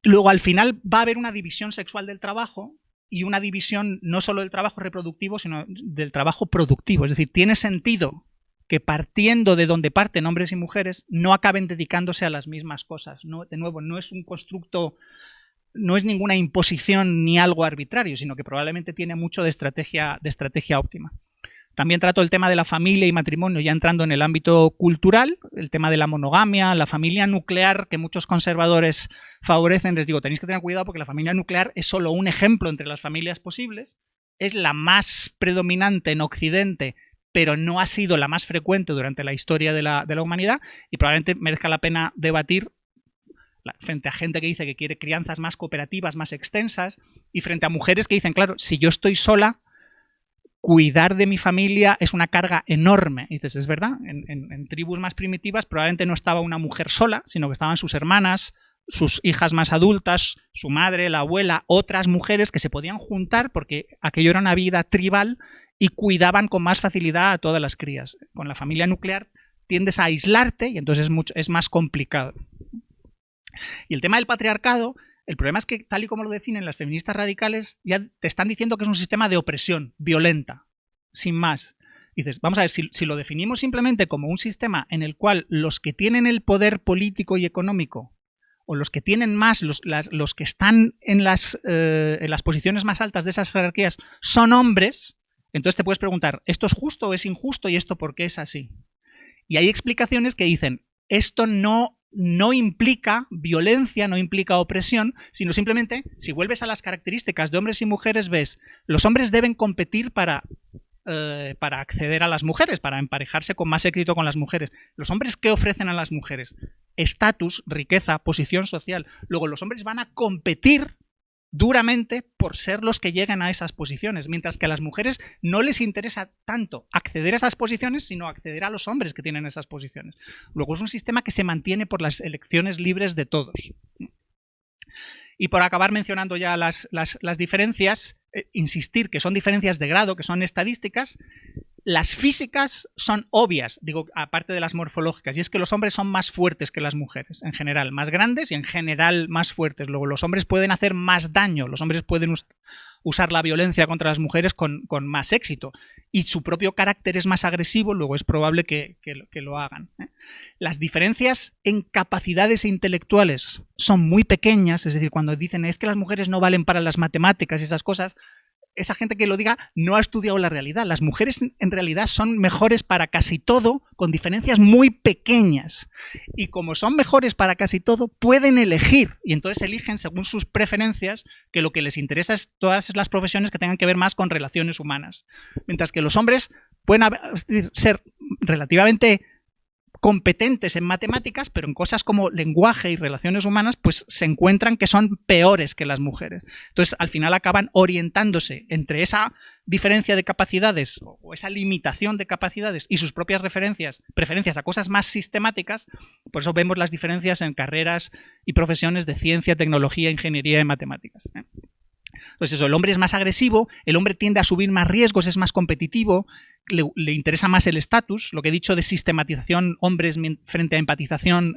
Luego, al final, va a haber una división sexual del trabajo y una división no solo del trabajo reproductivo, sino del trabajo productivo. Es decir, tiene sentido que partiendo de donde parten hombres y mujeres no acaben dedicándose a las mismas cosas. No, de nuevo, no es un constructo, no es ninguna imposición ni algo arbitrario, sino que probablemente tiene mucho de estrategia óptima. También trato el tema de la familia y matrimonio, ya entrando en el ámbito cultural, el tema de la monogamia, la familia nuclear, que muchos conservadores favorecen. Les digo, tenéis que tener cuidado porque la familia nuclear es solo un ejemplo entre las familias posibles, es la más predominante en Occidente, pero no ha sido la más frecuente durante la historia de la humanidad, y probablemente merezca la pena debatir frente a gente que dice que quiere crianzas más cooperativas, más extensas, y frente a mujeres que dicen, claro, si yo estoy sola, cuidar de mi familia es una carga enorme. Y dices, es verdad, en tribus más primitivas probablemente no estaba una mujer sola, sino que estaban sus hermanas, sus hijas más adultas, su madre, la abuela, otras mujeres que se podían juntar porque aquello era una vida tribal y cuidaban con más facilidad a todas las crías. Con la familia nuclear tiendes a aislarte y entonces es más complicado. Y el tema del patriarcado, el problema es que, tal y como lo definen las feministas radicales, ya te están diciendo que es un sistema de opresión violenta, sin más. Dices, vamos a ver, si lo definimos simplemente como un sistema en el cual los que tienen el poder político y económico, o los que tienen más, los que están en las posiciones más altas de esas jerarquías, son hombres, entonces te puedes preguntar, ¿esto es justo o es injusto y esto por qué es así? Y hay explicaciones que dicen, esto no implica violencia, no implica opresión, sino simplemente, si vuelves a las características de hombres y mujeres, ves, los hombres deben competir para acceder a las mujeres, para emparejarse con más éxito con las mujeres. Los hombres, ¿qué ofrecen a las mujeres? Estatus, riqueza, posición social. Luego los hombres van a competir duramente por ser los que lleguen a esas posiciones, mientras que a las mujeres no les interesa tanto acceder a esas posiciones, sino acceder a los hombres que tienen esas posiciones. Luego es un sistema que se mantiene por las elecciones libres de todos. Y por acabar mencionando ya las diferencias, insistir que son diferencias de grado, que son estadísticas. Las físicas son obvias, digo, aparte de las morfológicas, y es que los hombres son más fuertes que las mujeres, en general, más grandes y en general más fuertes. Luego los hombres pueden hacer más daño, los hombres pueden usar la violencia contra las mujeres con más éxito, y su propio carácter es más agresivo, luego es probable que lo hagan. Las diferencias en capacidades intelectuales son muy pequeñas, es decir, cuando dicen es que las mujeres no valen para las matemáticas y esas cosas, esa gente que lo diga no ha estudiado la realidad. Las mujeres en realidad son mejores para casi todo, con diferencias muy pequeñas. Y como son mejores para casi todo, pueden elegir. Y entonces eligen según sus preferencias, que lo que les interesa es todas las profesiones que tengan que ver más con relaciones humanas. Mientras que los hombres pueden ser relativamente competentes en matemáticas, pero en cosas como lenguaje y relaciones humanas, pues se encuentran que son peores que las mujeres. Entonces, al final acaban orientándose entre esa diferencia de capacidades o esa limitación de capacidades y sus propias preferencias a cosas más sistemáticas. Por eso vemos las diferencias en carreras y profesiones de ciencia, tecnología, ingeniería y matemáticas. Entonces eso, el hombre es más agresivo, el hombre tiende a asumir más riesgos, es más competitivo, le interesa más el estatus, lo que he dicho de sistematización hombres frente a empatización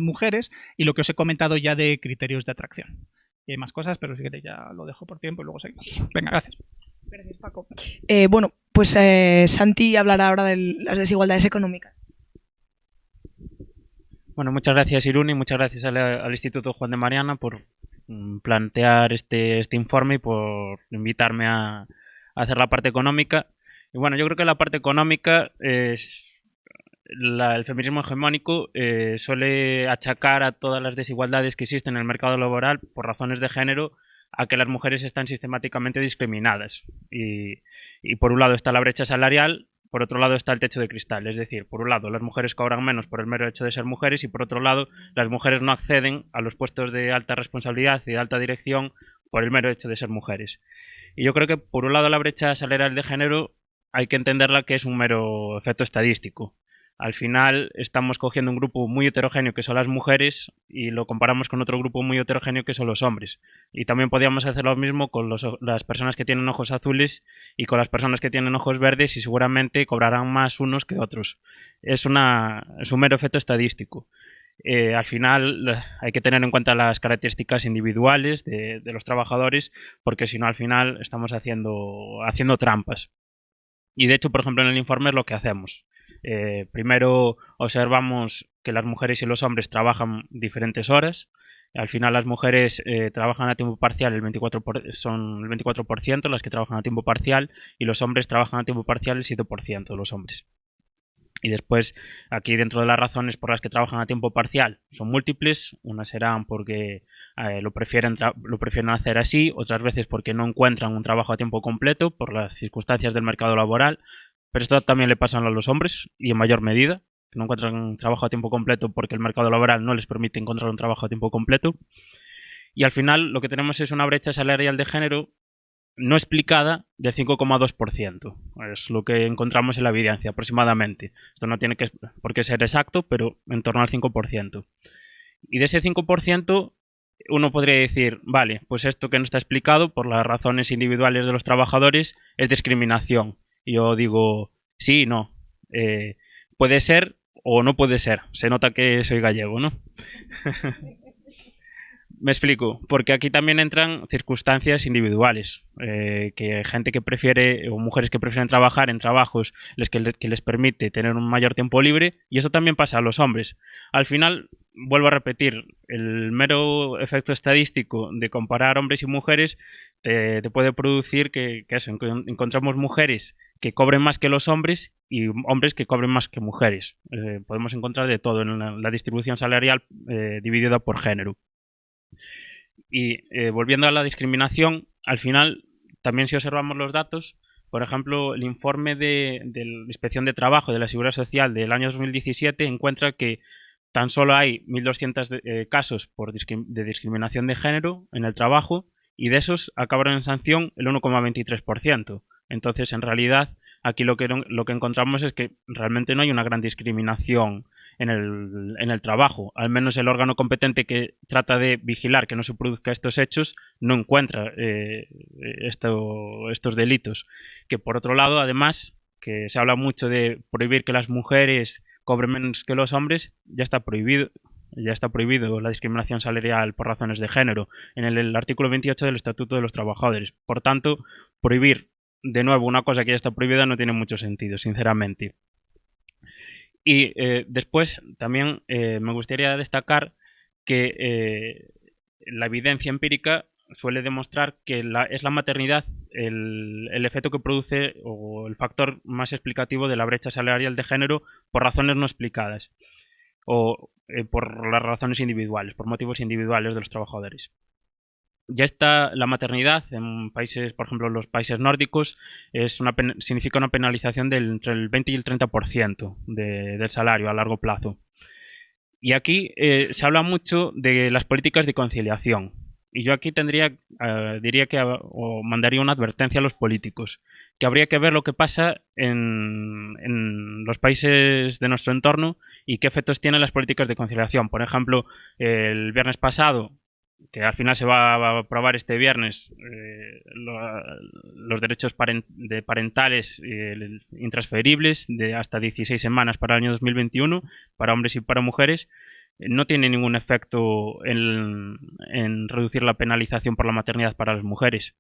mujeres, y lo que os he comentado ya de criterios de atracción. Y hay más cosas, pero si queréis ya lo dejo por tiempo y luego seguimos. Venga, gracias. Gracias, Paco. Bueno, pues Santi hablará ahora de las desigualdades económicas. Bueno, muchas gracias, Irune, y muchas gracias al Instituto Juan de Mariana por plantear este informe y por invitarme a hacer la parte económica. Y bueno, yo creo que la parte económica es el feminismo hegemónico suele achacar a todas las desigualdades que existen en el mercado laboral por razones de género a que las mujeres están sistemáticamente discriminadas. Y por un lado está la brecha salarial, por otro lado está el techo de cristal. Es decir, por un lado las mujeres cobran menos por el mero hecho de ser mujeres y por otro lado las mujeres no acceden a los puestos de alta responsabilidad y de alta dirección por el mero hecho de ser mujeres. Y yo creo que por un lado la brecha salarial de género hay que entenderla que es un mero efecto estadístico. Al final estamos cogiendo un grupo muy heterogéneo que son las mujeres y lo comparamos con otro grupo muy heterogéneo que son los hombres. Y también podríamos hacer lo mismo con las personas que tienen ojos azules y con las personas que tienen ojos verdes y seguramente cobrarán más unos que otros. Es un mero efecto estadístico. Al final hay que tener en cuenta las características individuales de los trabajadores porque si no al final estamos haciendo trampas. Y de hecho, por ejemplo, en el informe es lo que hacemos. Primero observamos que las mujeres y los hombres trabajan diferentes horas. Al final las mujeres trabajan a tiempo parcial, son el 24% las que trabajan a tiempo parcial y los hombres trabajan a tiempo parcial el 7% de los hombres. Y después, aquí dentro de las razones por las que trabajan a tiempo parcial son múltiples. Unas serán porque lo prefieren hacer así, otras veces porque no encuentran un trabajo a tiempo completo por las circunstancias del mercado laboral. Pero esto también le pasa a los hombres y en mayor medida, que no encuentran un trabajo a tiempo completo porque el mercado laboral no les permite encontrar un trabajo a tiempo completo. Y al final lo que tenemos es una brecha salarial de género no explicada del 5,2%. Es lo que encontramos en la evidencia aproximadamente. Esto no tiene por qué ser exacto, pero en torno al 5%. Y de ese 5% uno podría decir, vale, pues esto que no está explicado por las razones individuales de los trabajadores es discriminación. Y yo digo, sí, no. Puede ser o no puede ser. Se nota que soy gallego, ¿no? Me explico, porque aquí también entran circunstancias individuales, que gente que prefiere, o mujeres que prefieren trabajar en trabajos que les permite tener un mayor tiempo libre, y eso también pasa a los hombres. Al final, vuelvo a repetir, el mero efecto estadístico de comparar hombres y mujeres te puede producir que encontramos mujeres que cobren más que los hombres y hombres que cobren más que mujeres. Podemos encontrar de todo en la distribución salarial dividida por género. Y volviendo a la discriminación, al final, también si observamos los datos, por ejemplo, el informe de la Inspección de Trabajo de la Seguridad Social del año 2017 encuentra que tan solo hay 1.200 casos de discriminación de género en el trabajo y de esos acabaron en sanción el 1,23%. Entonces, en realidad, aquí lo que encontramos es que realmente no hay una gran discriminación en el trabajo. Al menos el órgano competente que trata de vigilar que no se produzcan estos hechos no encuentra estos delitos. Que por otro lado, además, que se habla mucho de prohibir que las mujeres cobren menos que los hombres, ya está prohibido la discriminación salarial por razones de género en el artículo 28 del Estatuto de los Trabajadores. Por tanto, prohibir de nuevo una cosa que ya está prohibida no tiene mucho sentido, sinceramente. Y después también me gustaría destacar que la evidencia empírica suele demostrar que es la maternidad el efecto que produce o el factor más explicativo de la brecha salarial de género por razones no explicadas o por las razones individuales, por motivos individuales de los trabajadores. Ya está la maternidad en países, por ejemplo, los países nórdicos, significa una penalización entre el 20 y el 30% del salario a largo plazo. Y aquí se habla mucho de las políticas de conciliación. Y yo aquí diría que o mandaría una advertencia a los políticos, que habría que ver lo que pasa en los países de nuestro entorno y qué efectos tienen las políticas de conciliación. Por ejemplo, el viernes pasado, que al final se va a aprobar este viernes, los derechos parentales intransferibles de hasta 16 semanas para el año 2021, para hombres y para mujeres, no tiene ningún efecto en reducir la penalización por la maternidad para las mujeres.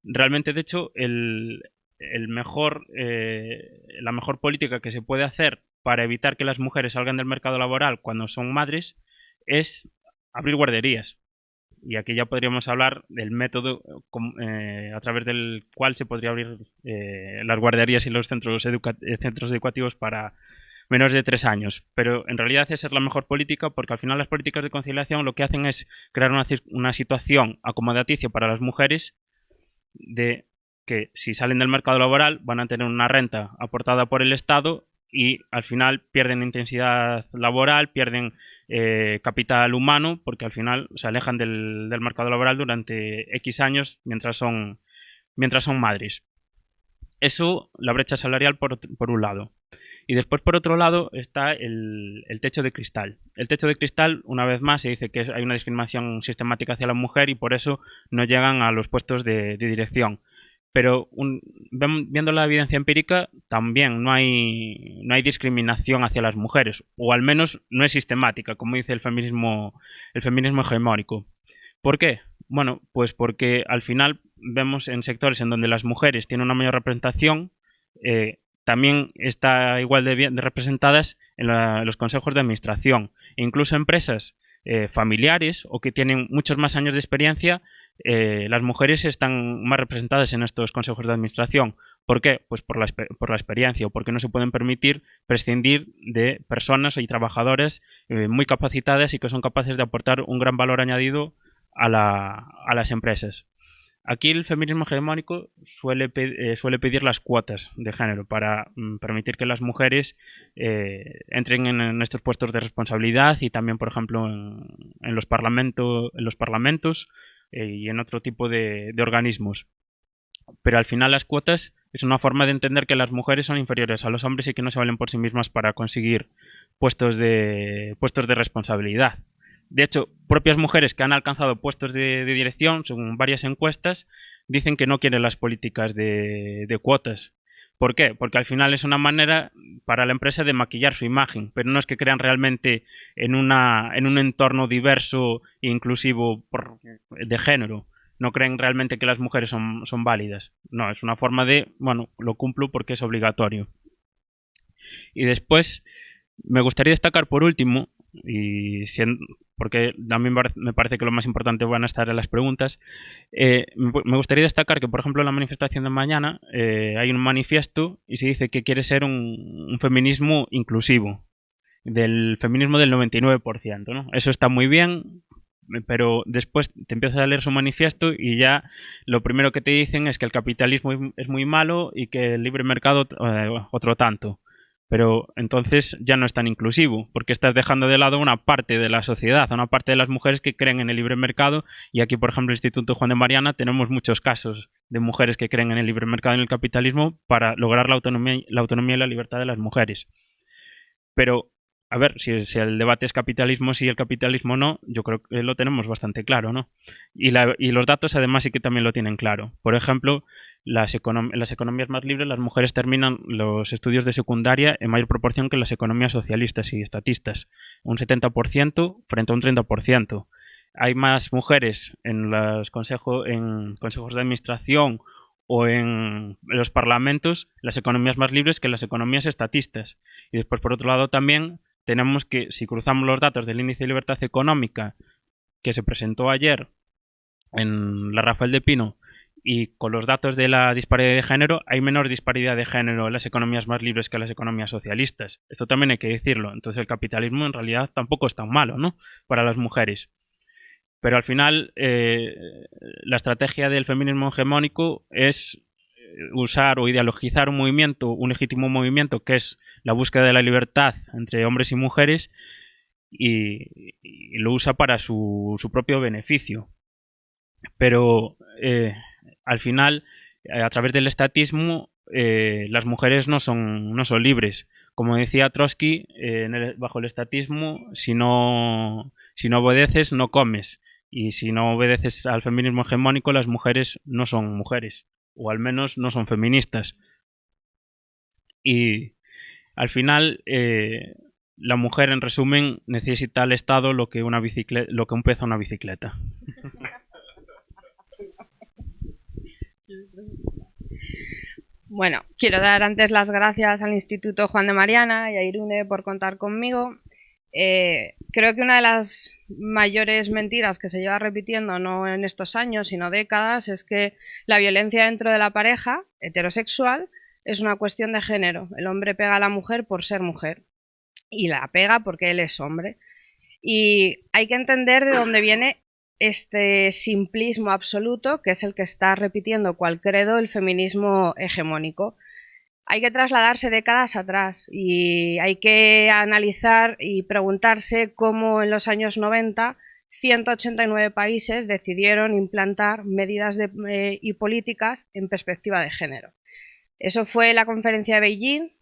Realmente, de hecho, la mejor política que se puede hacer para evitar que las mujeres salgan del mercado laboral cuando son madres es abrir guarderías. Y aquí ya podríamos hablar del método a través del cual se podría abrir las guarderías y los centros educativos para menores de 3 años. Pero en realidad esa es la mejor política, porque al final las políticas de conciliación lo que hacen es crear una situación acomodaticia para las mujeres de que si salen del mercado laboral van a tener una renta aportada por el Estado y al final pierden intensidad laboral, pierden capital humano, porque al final se alejan del mercado laboral durante X años mientras son madres. Eso, la brecha salarial por un lado. Y después, por otro lado, está el techo de cristal. El techo de cristal, una vez más, se dice que hay una discriminación sistemática hacia la mujer y por eso no llegan a los puestos de dirección. Pero viendo la evidencia empírica, también no hay discriminación hacia las mujeres, o al menos no es sistemática, como dice el feminismo hegemónico. ¿Por qué? Bueno, pues porque al final vemos en sectores en donde las mujeres tienen una mayor representación, también está igual de representadas en los consejos de administración. E incluso empresas familiares o que tienen muchos más años de experiencia, las mujeres están más representadas en estos consejos de administración. ¿Por qué? Pues por la experiencia, o porque no se pueden permitir prescindir de personas y trabajadores muy capacitadas y que son capaces de aportar un gran valor añadido a las empresas. Aquí el feminismo hegemónico suele pedir las cuotas de género para permitir que las mujeres entren en estos puestos de responsabilidad y también, por ejemplo, en los parlamentos y en otro tipo de organismos. Pero al final las cuotas es una forma de entender que las mujeres son inferiores a los hombres y que no se valen por sí mismas para conseguir puestos de responsabilidad. De hecho, propias mujeres que han alcanzado puestos de dirección, según varias encuestas, dicen que no quieren las políticas de cuotas. ¿Por qué? Porque al final es una manera para la empresa de maquillar su imagen, pero no es que crean realmente en un entorno diverso e inclusivo de género. No creen realmente que las mujeres son válidas. No, es una forma de, bueno, lo cumplo porque es obligatorio. Y después me gustaría destacar por último, porque también me parece que lo más importante van a estar en las preguntas, me gustaría destacar que, por ejemplo, en la manifestación de mañana hay un manifiesto y se dice que quiere ser un feminismo inclusivo, del feminismo del 99%, ¿no? Eso está muy bien, pero después te empiezas a leer su manifiesto y ya lo primero que te dicen es que el capitalismo es muy malo y que el libre mercado otro tanto. Pero entonces ya no es tan inclusivo, porque estás dejando de lado una parte de la sociedad, una parte de las mujeres que creen en el libre mercado, y aquí, por ejemplo, el Instituto Juan de Mariana tenemos muchos casos de mujeres que creen en el libre mercado y en el capitalismo para lograr la autonomía y la libertad de las mujeres. Pero, a ver, si el debate es capitalismo sí y el capitalismo no, yo creo que lo tenemos bastante claro, ¿no? Y los datos además sí que también lo tienen claro. Por ejemplo, las economías más libres, las mujeres terminan los estudios de secundaria en mayor proporción que las economías socialistas y estatistas, un 70% frente a un 30%. Hay más mujeres en los consejos de administración o en los parlamentos, las economías más libres, que las economías estatistas. Y después, por otro lado, también tenemos que, si cruzamos los datos del Índice de Libertad Económica que se presentó ayer en la Rafael de Pino Y con los datos de la disparidad de género, hay menor disparidad de género en las economías más libres que en las economías socialistas. Esto también hay que decirlo. Entonces el capitalismo en realidad tampoco es tan malo, ¿no?, para las mujeres. Pero al final la estrategia del feminismo hegemónico es usar o ideologizar un movimiento, un legítimo movimiento que es la búsqueda de la libertad entre hombres y mujeres, y lo usa para su propio beneficio. Pero al final, a través del estatismo, las mujeres no son libres. Como decía Trotsky, bajo el estatismo, si no obedeces, no comes. Y si no obedeces al feminismo hegemónico, las mujeres no son mujeres, o al menos no son feministas. Y al final, la mujer, en resumen, necesita al Estado lo que un pez a una bicicleta. Bueno, quiero dar antes las gracias al Instituto Juan de Mariana y a Irune por contar conmigo. Creo que una de las mayores mentiras que se lleva repitiendo, no en estos años, sino décadas, es que la violencia dentro de la pareja heterosexual es una cuestión de género. El hombre pega a la mujer por ser mujer y la pega porque él es hombre. Y hay que entender de dónde viene este simplismo absoluto, que es el que está repitiendo cual credo el feminismo hegemónico. Hay que trasladarse décadas atrás y hay que analizar y preguntarse cómo en los años 90 189 países decidieron implantar medidas y políticas en perspectiva de género. Eso fue la conferencia de Beijing.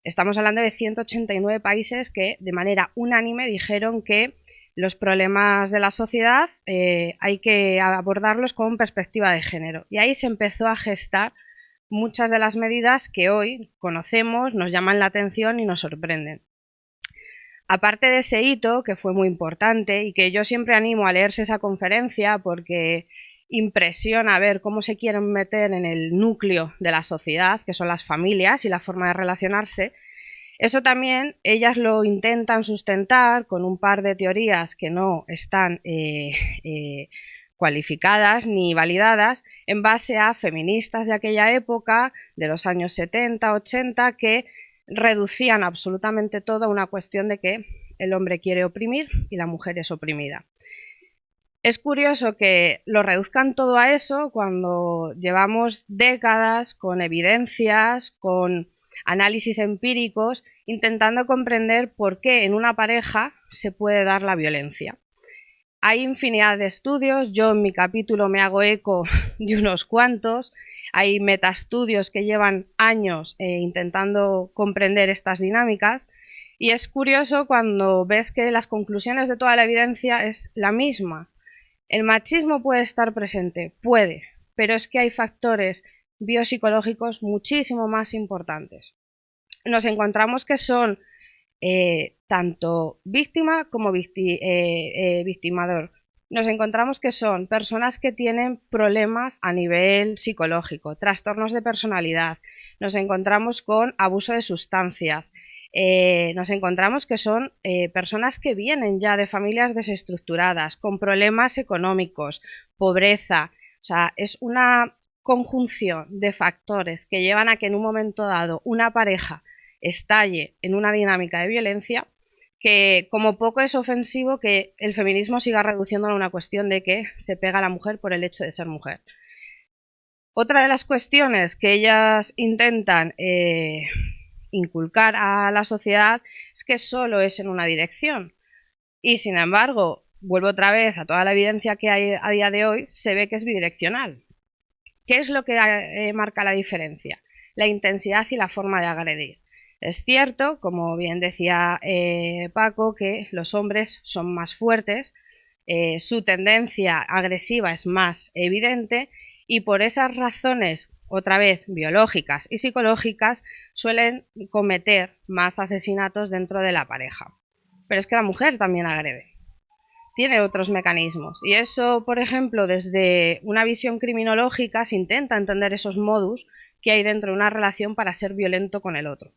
Estamos hablando de 189 países que de manera unánime dijeron que los problemas de la sociedad hay que abordarlos con perspectiva de género. Y ahí se empezó a gestar muchas de las medidas que hoy conocemos, nos llaman la atención y nos sorprenden. Aparte de ese hito, que fue muy importante y que yo siempre animo a leerse esa conferencia porque impresiona ver cómo se quieren meter en el núcleo de la sociedad, que son las familias y la forma de relacionarse, eso también ellas lo intentan sustentar con un par de teorías que no están cualificadas ni validadas, en base a feministas de aquella época, de los años 70, 80, que reducían absolutamente todo a una cuestión de que el hombre quiere oprimir y la mujer es oprimida. Es curioso que lo reduzcan todo a eso cuando llevamos décadas con evidencias, con análisis empíricos, intentando comprender por qué en una pareja se puede dar la violencia. Hay infinidad de estudios, yo en mi capítulo me hago eco de unos cuantos, hay metaestudios que llevan años intentando comprender estas dinámicas, y es curioso cuando ves que las conclusiones de toda la evidencia es la misma. ¿El machismo puede estar presente? Puede, pero es que hay factores biopsicológicos muchísimo más importantes. Nos encontramos que son tanto víctima como victimador. Nos encontramos que son personas que tienen problemas a nivel psicológico, trastornos de personalidad. Nos encontramos con abuso de sustancias. Nos encontramos que son personas que vienen ya de familias desestructuradas, con problemas económicos, pobreza. O sea, es una conjunción de factores que llevan a que en un momento dado una pareja estalle en una dinámica de violencia que como poco es ofensivo que el feminismo siga reduciéndolo a una cuestión de que se pega a la mujer por el hecho de ser mujer. Otra de las cuestiones que ellas intentan inculcar a la sociedad es que solo es en una dirección y sin embargo, vuelvo otra vez a toda la evidencia que hay a día de hoy, se ve que es bidireccional. ¿Qué es lo que marca la diferencia? La intensidad y la forma de agredir. Es cierto, como bien decía Paco, que los hombres son más fuertes, su tendencia agresiva es más evidente y por esas razones, otra vez biológicas y psicológicas, suelen cometer más asesinatos dentro de la pareja. Pero es que la mujer también agrede, tiene otros mecanismos y eso, por ejemplo, desde una visión criminológica se intenta entender esos modus que hay dentro de una relación para ser violento con el otro.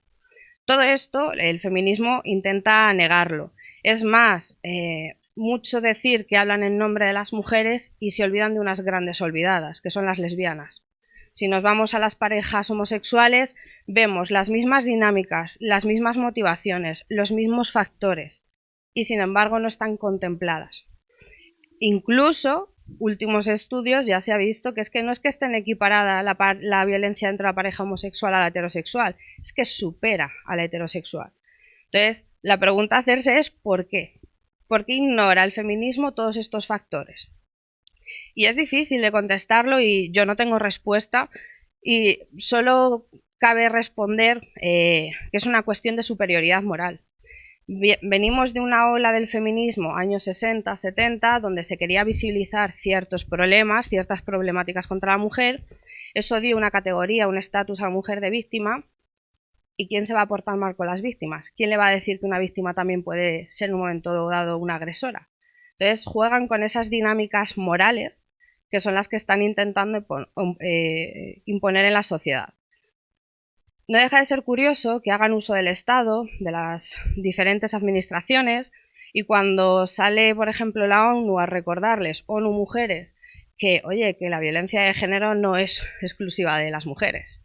Todo esto el feminismo intenta negarlo. Es más, mucho decir que hablan en nombre de las mujeres y se olvidan de unas grandes olvidadas, que son las lesbianas. Si nos vamos a las parejas homosexuales, vemos las mismas dinámicas, las mismas motivaciones, los mismos factores, y sin embargo no están contempladas. Incluso, últimos estudios ya se ha visto que es que no es que estén equiparada la violencia dentro de la pareja homosexual a la heterosexual, es que supera a la heterosexual. Entonces, la pregunta a hacerse es ¿por qué? ¿Por qué ignora el feminismo todos estos factores? Y es difícil de contestarlo y yo no tengo respuesta y solo cabe responder que es una cuestión de superioridad moral. Venimos de una ola del feminismo, años 60, 70, donde se quería visibilizar ciertos problemas, ciertas problemáticas contra la mujer. Eso dio una categoría, un estatus a la mujer de víctima. ¿Y quién se va a portar mal con las víctimas? ¿Quién le va a decir que una víctima también puede ser en un momento dado una agresora? Entonces juegan con esas dinámicas morales que son las que están intentando imponer en la sociedad. No deja de ser curioso que hagan uso del Estado, de las diferentes administraciones, y cuando sale, por ejemplo, la ONU a recordarles, ONU Mujeres, que, oye, que la violencia de género no es exclusiva de las mujeres,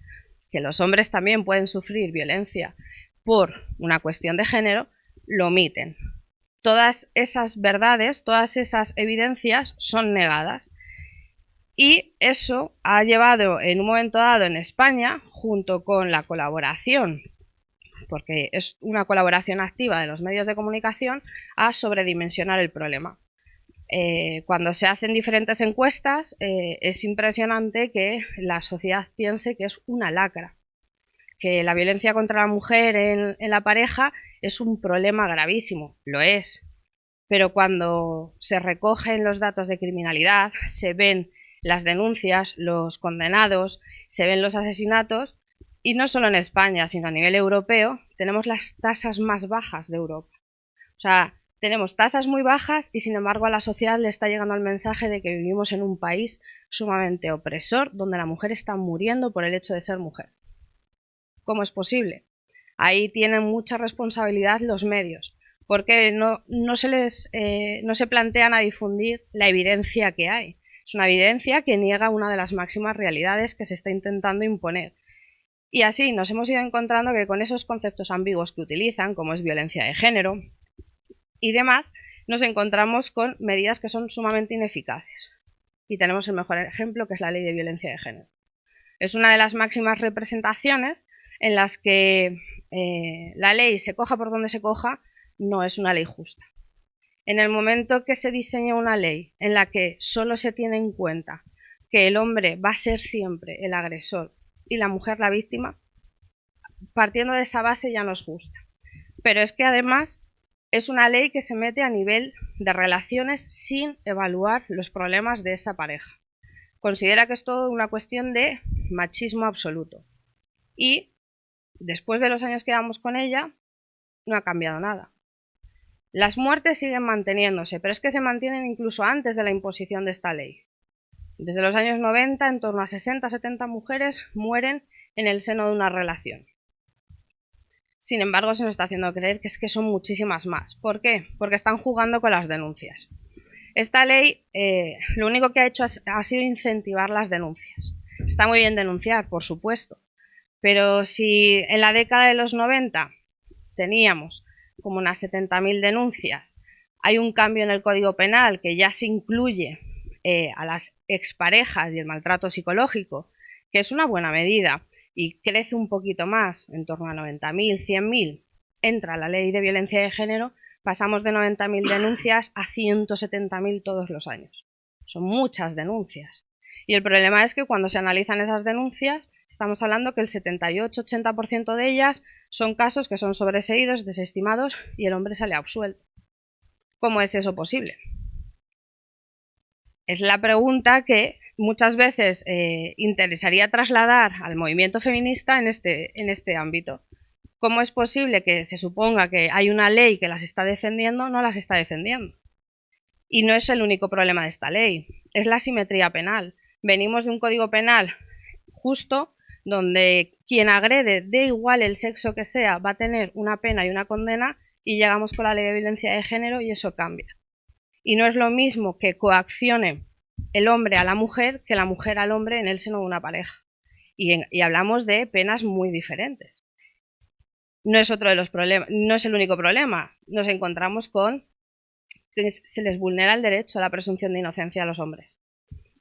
que los hombres también pueden sufrir violencia por una cuestión de género, lo omiten. Todas esas verdades, todas esas evidencias son negadas. Y eso ha llevado en un momento dado en España, junto con la colaboración, porque es una colaboración activa de los medios de comunicación, a sobredimensionar el problema. Cuando se hacen diferentes encuestas, es impresionante que la sociedad piense que es una lacra, que la violencia contra la mujer en la pareja es un problema gravísimo, lo es. Pero cuando se recogen los datos de criminalidad, se ven las denuncias, los condenados, se ven los asesinatos, y no solo en España, sino a nivel europeo, tenemos las tasas más bajas de Europa. O sea, tenemos tasas muy bajas y sin embargo a la sociedad le está llegando el mensaje de que vivimos en un país sumamente opresor, donde la mujer está muriendo por el hecho de ser mujer. ¿Cómo es posible? Ahí tienen mucha responsabilidad los medios, porque no se plantean a difundir la evidencia que hay. Es una evidencia que niega una de las máximas realidades que se está intentando imponer. Y así nos hemos ido encontrando que con esos conceptos ambiguos que utilizan, como es violencia de género y demás, nos encontramos con medidas que son sumamente ineficaces. Y tenemos el mejor ejemplo, que es la Ley de Violencia de Género. Es una de las máximas representaciones en las que la ley, se coja por donde se coja, no es una ley justa. En el momento que se diseña una ley en la que solo se tiene en cuenta que el hombre va a ser siempre el agresor y la mujer la víctima, partiendo de esa base ya no es justa. Pero es que además es una ley que se mete a nivel de relaciones sin evaluar los problemas de esa pareja. Considera que es todo una cuestión de machismo absoluto. Y después de los años que llevamos con ella, no ha cambiado nada. Las muertes siguen manteniéndose, pero es que se mantienen incluso antes de la imposición de esta ley. Desde los años 90, en torno a 60-70 mujeres mueren en el seno de una relación. Sin embargo, se nos está haciendo creer que es que son muchísimas más. ¿Por qué? Porque están jugando con las denuncias. Esta ley lo único que ha hecho ha sido incentivar las denuncias. Está muy bien denunciar, por supuesto, pero si en la década de los 90 teníamos como unas 70.000 denuncias, hay un cambio en el Código Penal que ya se incluye a las exparejas y el maltrato psicológico, que es una buena medida, y crece un poquito más, en torno a 90.000, 100.000, entra la Ley de Violencia de Género, pasamos de 90.000 denuncias a 170.000 todos los años. Son muchas denuncias. Y el problema es que cuando se analizan esas denuncias, estamos hablando que el 78-80% de ellas son casos que son sobreseídos, desestimados y el hombre sale absuelto. ¿Cómo es eso posible? Es la pregunta que muchas veces interesaría trasladar al movimiento feminista en este ámbito. ¿Cómo es posible que se suponga que hay una ley que las está defendiendo, no las está defendiendo? Y no es el único problema de esta ley, es la asimetría penal. Venimos de un código penal justo donde quien agrede, de igual el sexo que sea, va a tener una pena y una condena, y llegamos con la Ley de Violencia de Género y eso cambia. y no es lo mismo que coaccione el hombre a la mujer que la mujer al hombre en el seno de una pareja. Y hablamos de penas muy diferentes. No es otro de los problemas, no es el único problema. Nos encontramos con que se les vulnera el derecho a la presunción de inocencia a los hombres.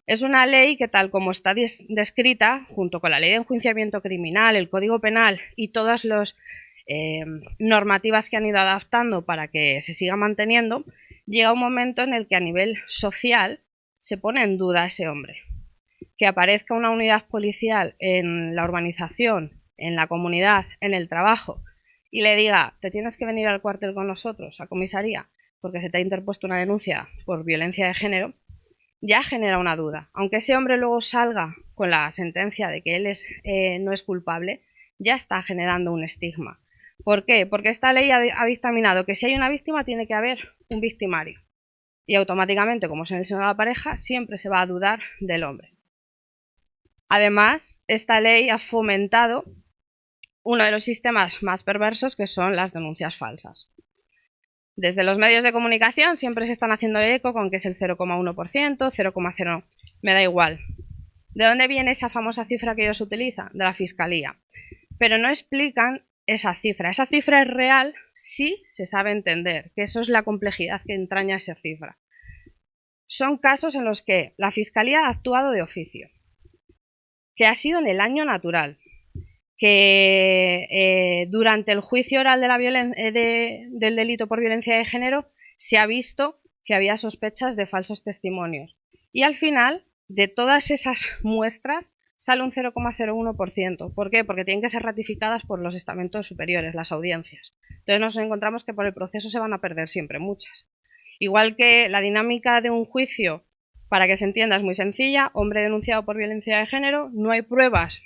Es una ley que, tal como está descrita, junto con la ley de enjuiciamiento criminal, el Código Penal y todas las normativas que han ido adaptando para que se siga manteniendo, llega un momento en el que a nivel social se pone en duda a ese hombre. Que aparezca una unidad policial en la urbanización, en la comunidad, en el trabajo, y le diga, te tienes que venir al cuartel con nosotros, a comisaría, porque se te ha interpuesto una denuncia por violencia de género, ya genera una duda. Aunque ese hombre luego salga con la sentencia de que él no es culpable, ya está generando un estigma. ¿Por qué? Porque esta ley ha dictaminado que si hay una víctima tiene que haber un victimario. Y automáticamente, como es en el seno de la pareja, siempre se va a dudar del hombre. Además, esta ley ha fomentado uno de los sistemas más perversos, que son las denuncias falsas. Desde los medios de comunicación siempre se están haciendo eco con que es el 0,1%, 0,0%, me da igual. ¿De dónde viene esa famosa cifra que ellos utilizan? De la Fiscalía. Pero no explican esa cifra. Esa cifra es real si se sabe entender, que eso es la complejidad que entraña esa cifra. Son casos en los que la Fiscalía ha actuado de oficio, que ha sido en el año natural, que durante el juicio oral del delito por violencia de género se ha visto que había sospechas de falsos testimonios. Y al final, de todas esas muestras, sale un 0,01%. ¿Por qué? Porque tienen que ser ratificadas por los estamentos superiores, las audiencias. Entonces nos encontramos que por el proceso se van a perder siempre muchas. Igual que la dinámica de un juicio, para que se entienda, es muy sencilla. Hombre denunciado por violencia de género, no hay pruebas,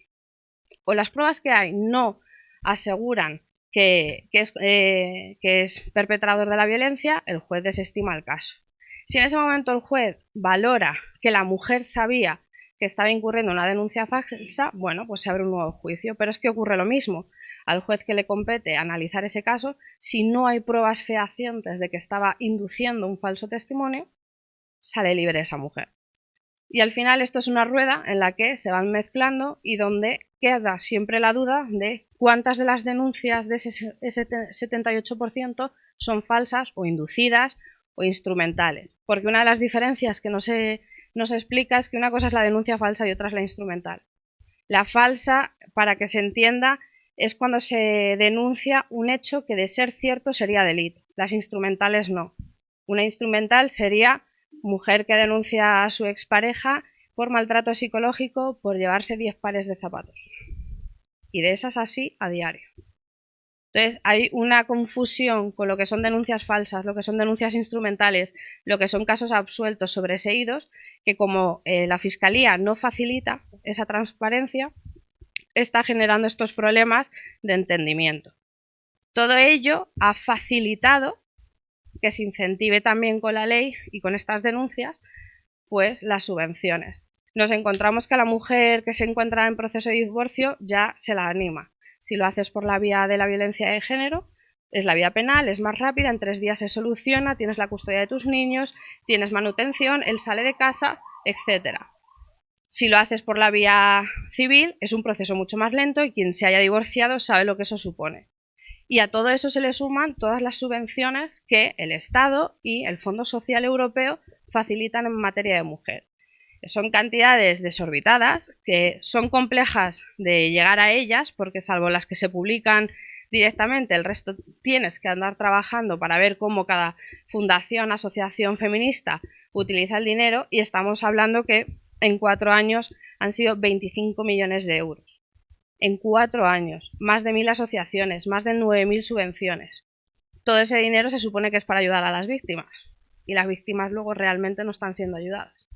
o las pruebas que hay no aseguran que es perpetrador de la violencia, el juez desestima el caso. Si en ese momento el juez valora que la mujer sabía que estaba incurriendo en una denuncia falsa, bueno, pues se abre un nuevo juicio. Pero es que ocurre lo mismo. Al juez que le compete analizar ese caso, si no hay pruebas fehacientes de que estaba induciendo un falso testimonio, sale libre esa mujer. Y al final esto es una rueda en la que se van mezclando y donde queda siempre la duda de cuántas de las denuncias de ese 78% son falsas o inducidas o instrumentales. Porque una de las diferencias que no se explica es que una cosa es la denuncia falsa y otra es la instrumental. La falsa, para que se entienda, es cuando se denuncia un hecho que de ser cierto sería delito. Las instrumentales no. Una instrumental sería mujer que denuncia a su expareja por maltrato psicológico por llevarse 10 pares de zapatos. Y de esas así a diario. Entonces hay una confusión con lo que son denuncias falsas, lo que son denuncias instrumentales, lo que son casos absueltos sobreseídos, que como la Fiscalía no facilita esa transparencia, está generando estos problemas de entendimiento. Todo ello ha facilitado que se incentive también con la ley y con estas denuncias, pues las subvenciones. Nos encontramos que a la mujer que se encuentra en proceso de divorcio ya se la anima. Si lo haces por la vía de la violencia de género, es la vía penal, es más rápida, en 3 días se soluciona, tienes la custodia de tus niños, tienes manutención, él sale de casa, etc. Si lo haces por la vía civil, es un proceso mucho más lento y quien se haya divorciado sabe lo que eso supone. Y a todo eso se le suman todas las subvenciones que el Estado y el Fondo Social Europeo facilitan en materia de mujer. Son cantidades desorbitadas que son complejas de llegar a ellas porque salvo las que se publican directamente, el resto tienes que andar trabajando para ver cómo cada fundación, asociación feminista utiliza el dinero y estamos hablando que en 4 años han sido 25 millones de euros. En 4 años, más de 1000 asociaciones, más de 9000 subvenciones. Todo ese dinero se supone que es para ayudar a las víctimas y las víctimas luego realmente no están siendo ayudadas.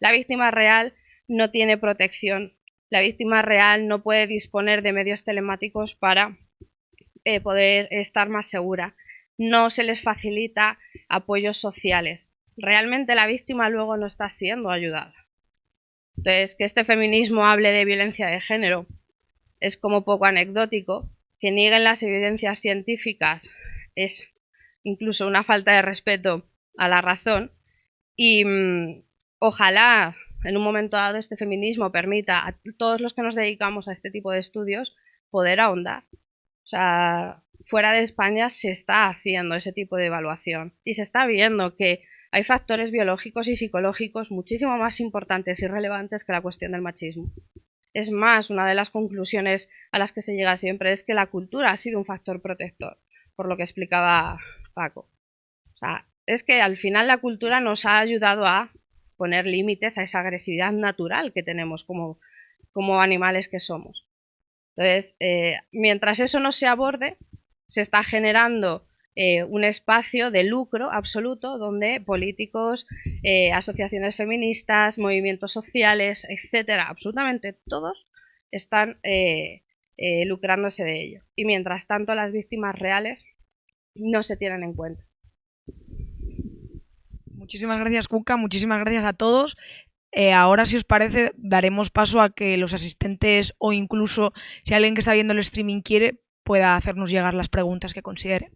La víctima real no tiene protección, la víctima real no puede disponer de medios telemáticos para poder estar más segura, no se les facilita apoyos sociales. Realmente la víctima luego no está siendo ayudada. Entonces, que este feminismo hable de violencia de género es como poco anecdótico, que nieguen las evidencias científicas es incluso una falta de respeto a la razón, Y ojalá en un momento dado este feminismo permita a todos los que nos dedicamos a este tipo de estudios poder ahondar. O sea, fuera de España se está haciendo ese tipo de evaluación y se está viendo que hay factores biológicos y psicológicos muchísimo más importantes y relevantes que la cuestión del machismo. Es más, una de las conclusiones a las que se llega siempre es que la cultura ha sido un factor protector, por lo que explicaba Paco. O sea, es que al final la cultura nos ha ayudado a poner límites a esa agresividad natural que tenemos como animales que somos. Entonces, mientras eso no se aborde, se está generando un espacio de lucro absoluto donde políticos, asociaciones feministas, movimientos sociales, etcétera, absolutamente todos están lucrándose de ello. Y mientras tanto, las víctimas reales no se tienen en cuenta. Muchísimas gracias, Cuca, muchísimas gracias a todos. Ahora, si os parece, daremos paso a que los asistentes o incluso si alguien que está viendo el streaming quiere, pueda hacernos llegar las preguntas que considere.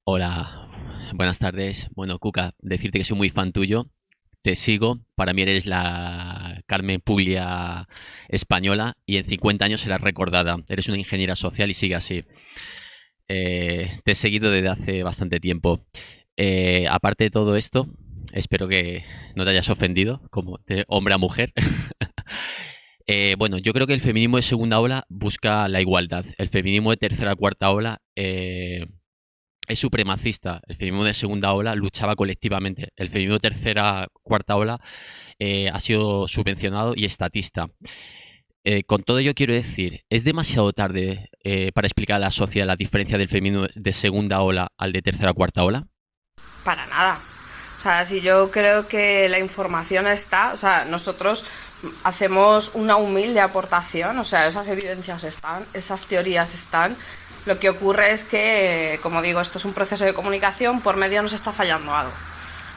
Hola, buenas tardes. Bueno, Cuca, decirte que soy muy fan tuyo. Te sigo, para mí eres la Carmen Puglia española y en 50 años serás recordada. Eres una ingeniera social y sigue así. Te he seguido desde hace bastante tiempo. Aparte de todo esto, espero que no te hayas ofendido, como de hombre a mujer. Bueno, yo creo que el feminismo de segunda ola busca la igualdad. El feminismo de tercera o cuarta ola es supremacista. El feminismo de segunda ola luchaba colectivamente. El feminismo de tercera, cuarta ola ha sido subvencionado y estatista. Con todo ello quiero decir, ¿es demasiado tarde para explicar a la sociedad la diferencia del feminismo de segunda ola al de tercera o cuarta ola? Para nada. O sea, si yo creo que la información está, o sea, nosotros hacemos una humilde aportación, o sea, esas evidencias están, esas teorías están. Lo que ocurre es que, como digo, esto es un proceso de comunicación, por medio nos está fallando algo.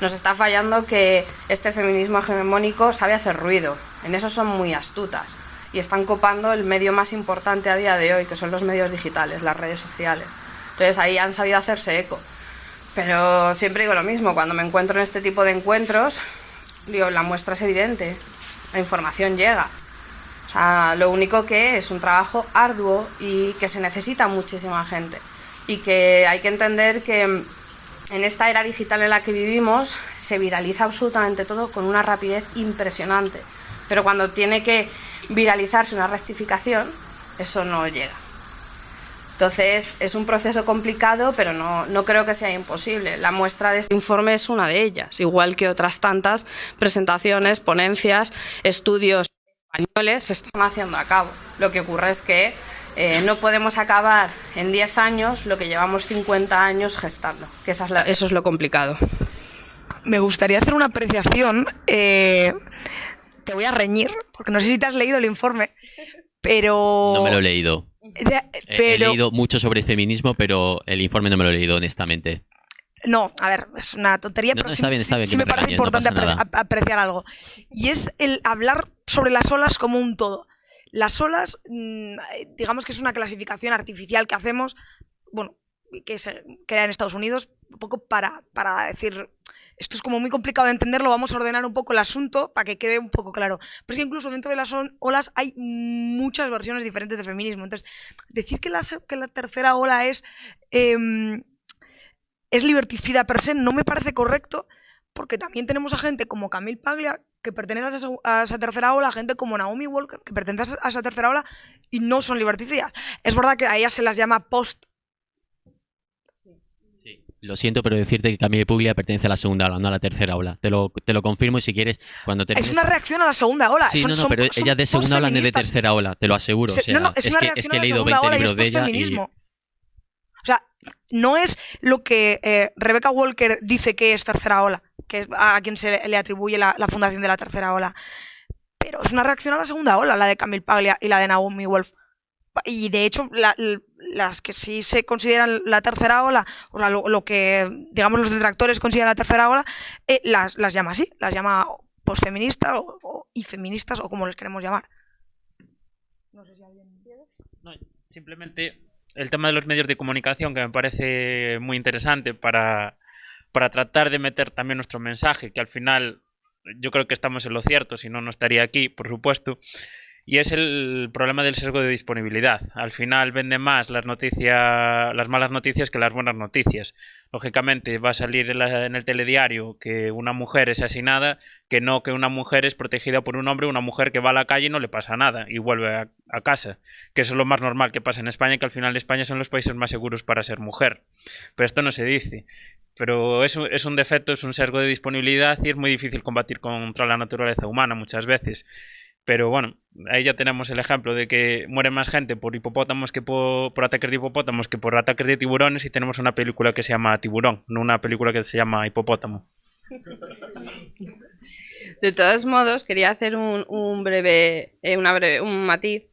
Nos está fallando que este feminismo hegemónico sabe hacer ruido, en eso son muy astutas y están copando el medio más importante a día de hoy, que son los medios digitales, las redes sociales. Entonces ahí han sabido hacerse eco. Pero siempre digo lo mismo, cuando me encuentro en este tipo de encuentros, digo, la muestra es evidente, la información llega. O sea, lo único que es un trabajo arduo y que se necesita muchísima gente. Y que hay que entender que en esta era digital en la que vivimos se viraliza absolutamente todo con una rapidez impresionante. Pero cuando tiene que viralizarse una rectificación, eso no llega. Entonces es un proceso complicado, pero no creo que sea imposible. La muestra de este informe es una de ellas, igual que otras tantas presentaciones, ponencias, estudios españoles se están haciendo a cabo. Lo que ocurre es que no podemos acabar en 10 años lo que llevamos 50 años gestando, que eso es lo complicado. Me gustaría hacer una apreciación, te voy a reñir, porque no sé si te has leído el informe, pero... No me lo he leído. He leído mucho sobre feminismo, pero el informe no me lo he leído, honestamente. No, a ver, es una tontería, pero está bien, sí me parece importante apreciar algo. Y es el hablar sobre las olas como un todo. Las olas, digamos que es una clasificación artificial que hacemos, bueno, que se crea en Estados Unidos, un poco para decir, esto es como muy complicado de entenderlo, vamos a ordenar un poco el asunto para que quede un poco claro. Pero es que incluso dentro de las olas hay muchas versiones diferentes de feminismo. Entonces, decir que la tercera ola es liberticida per se no me parece correcto, porque también tenemos a gente como Camille Paglia, que pertenece a esa tercera ola, gente como Naomi Walker, que pertenece a esa tercera ola y no son liberticidas. Es verdad que a ellas se las llama post. Sí. Lo siento, pero decirte que Camille Puglia pertenece a la segunda ola, no a la tercera ola. Te lo confirmo y si quieres, cuando termines... Es una reacción a la segunda ola. Sí, pero ella de segunda ola no es de tercera ola, te lo aseguro. O sea, es que he leído 20 libros de ella y... O sea, no es lo que Rebecca Walker dice que es tercera ola, que es a quien se le atribuye la fundación de la tercera ola. Pero es una reacción a la segunda ola, la de Camille Paglia y la de Naomi Wolf. Y de hecho, las que sí se consideran la tercera ola, o sea, lo que, digamos, los detractores consideran la tercera ola, las llama así, las llama posfeminista o y feministas, o como les queremos llamar. No sé si alguien... No, simplemente el tema de los medios de comunicación, que me parece muy interesante para tratar de meter también nuestro mensaje, que al final yo creo que estamos en lo cierto, si no, no estaría aquí, por supuesto. Y es el problema del sesgo de disponibilidad. Al final vende más las malas noticias que las buenas noticias. Lógicamente va a salir en el telediario que una mujer es asesinada, que no que una mujer es protegida por un hombre, una mujer que va a la calle y no le pasa nada y vuelve a casa. Que eso es lo más normal que pasa en España, que al final España son los países más seguros para ser mujer. Pero esto no se dice. Pero es un defecto, es un sesgo de disponibilidad y es muy difícil combatir contra la naturaleza humana muchas veces. Pero bueno, ahí ya tenemos el ejemplo de que muere más gente por hipopótamos que por ataques de hipopótamos que por ataques de tiburones, y tenemos una película que se llama Tiburón, no una película que se llama Hipopótamo. De todos modos, quería hacer un matiz.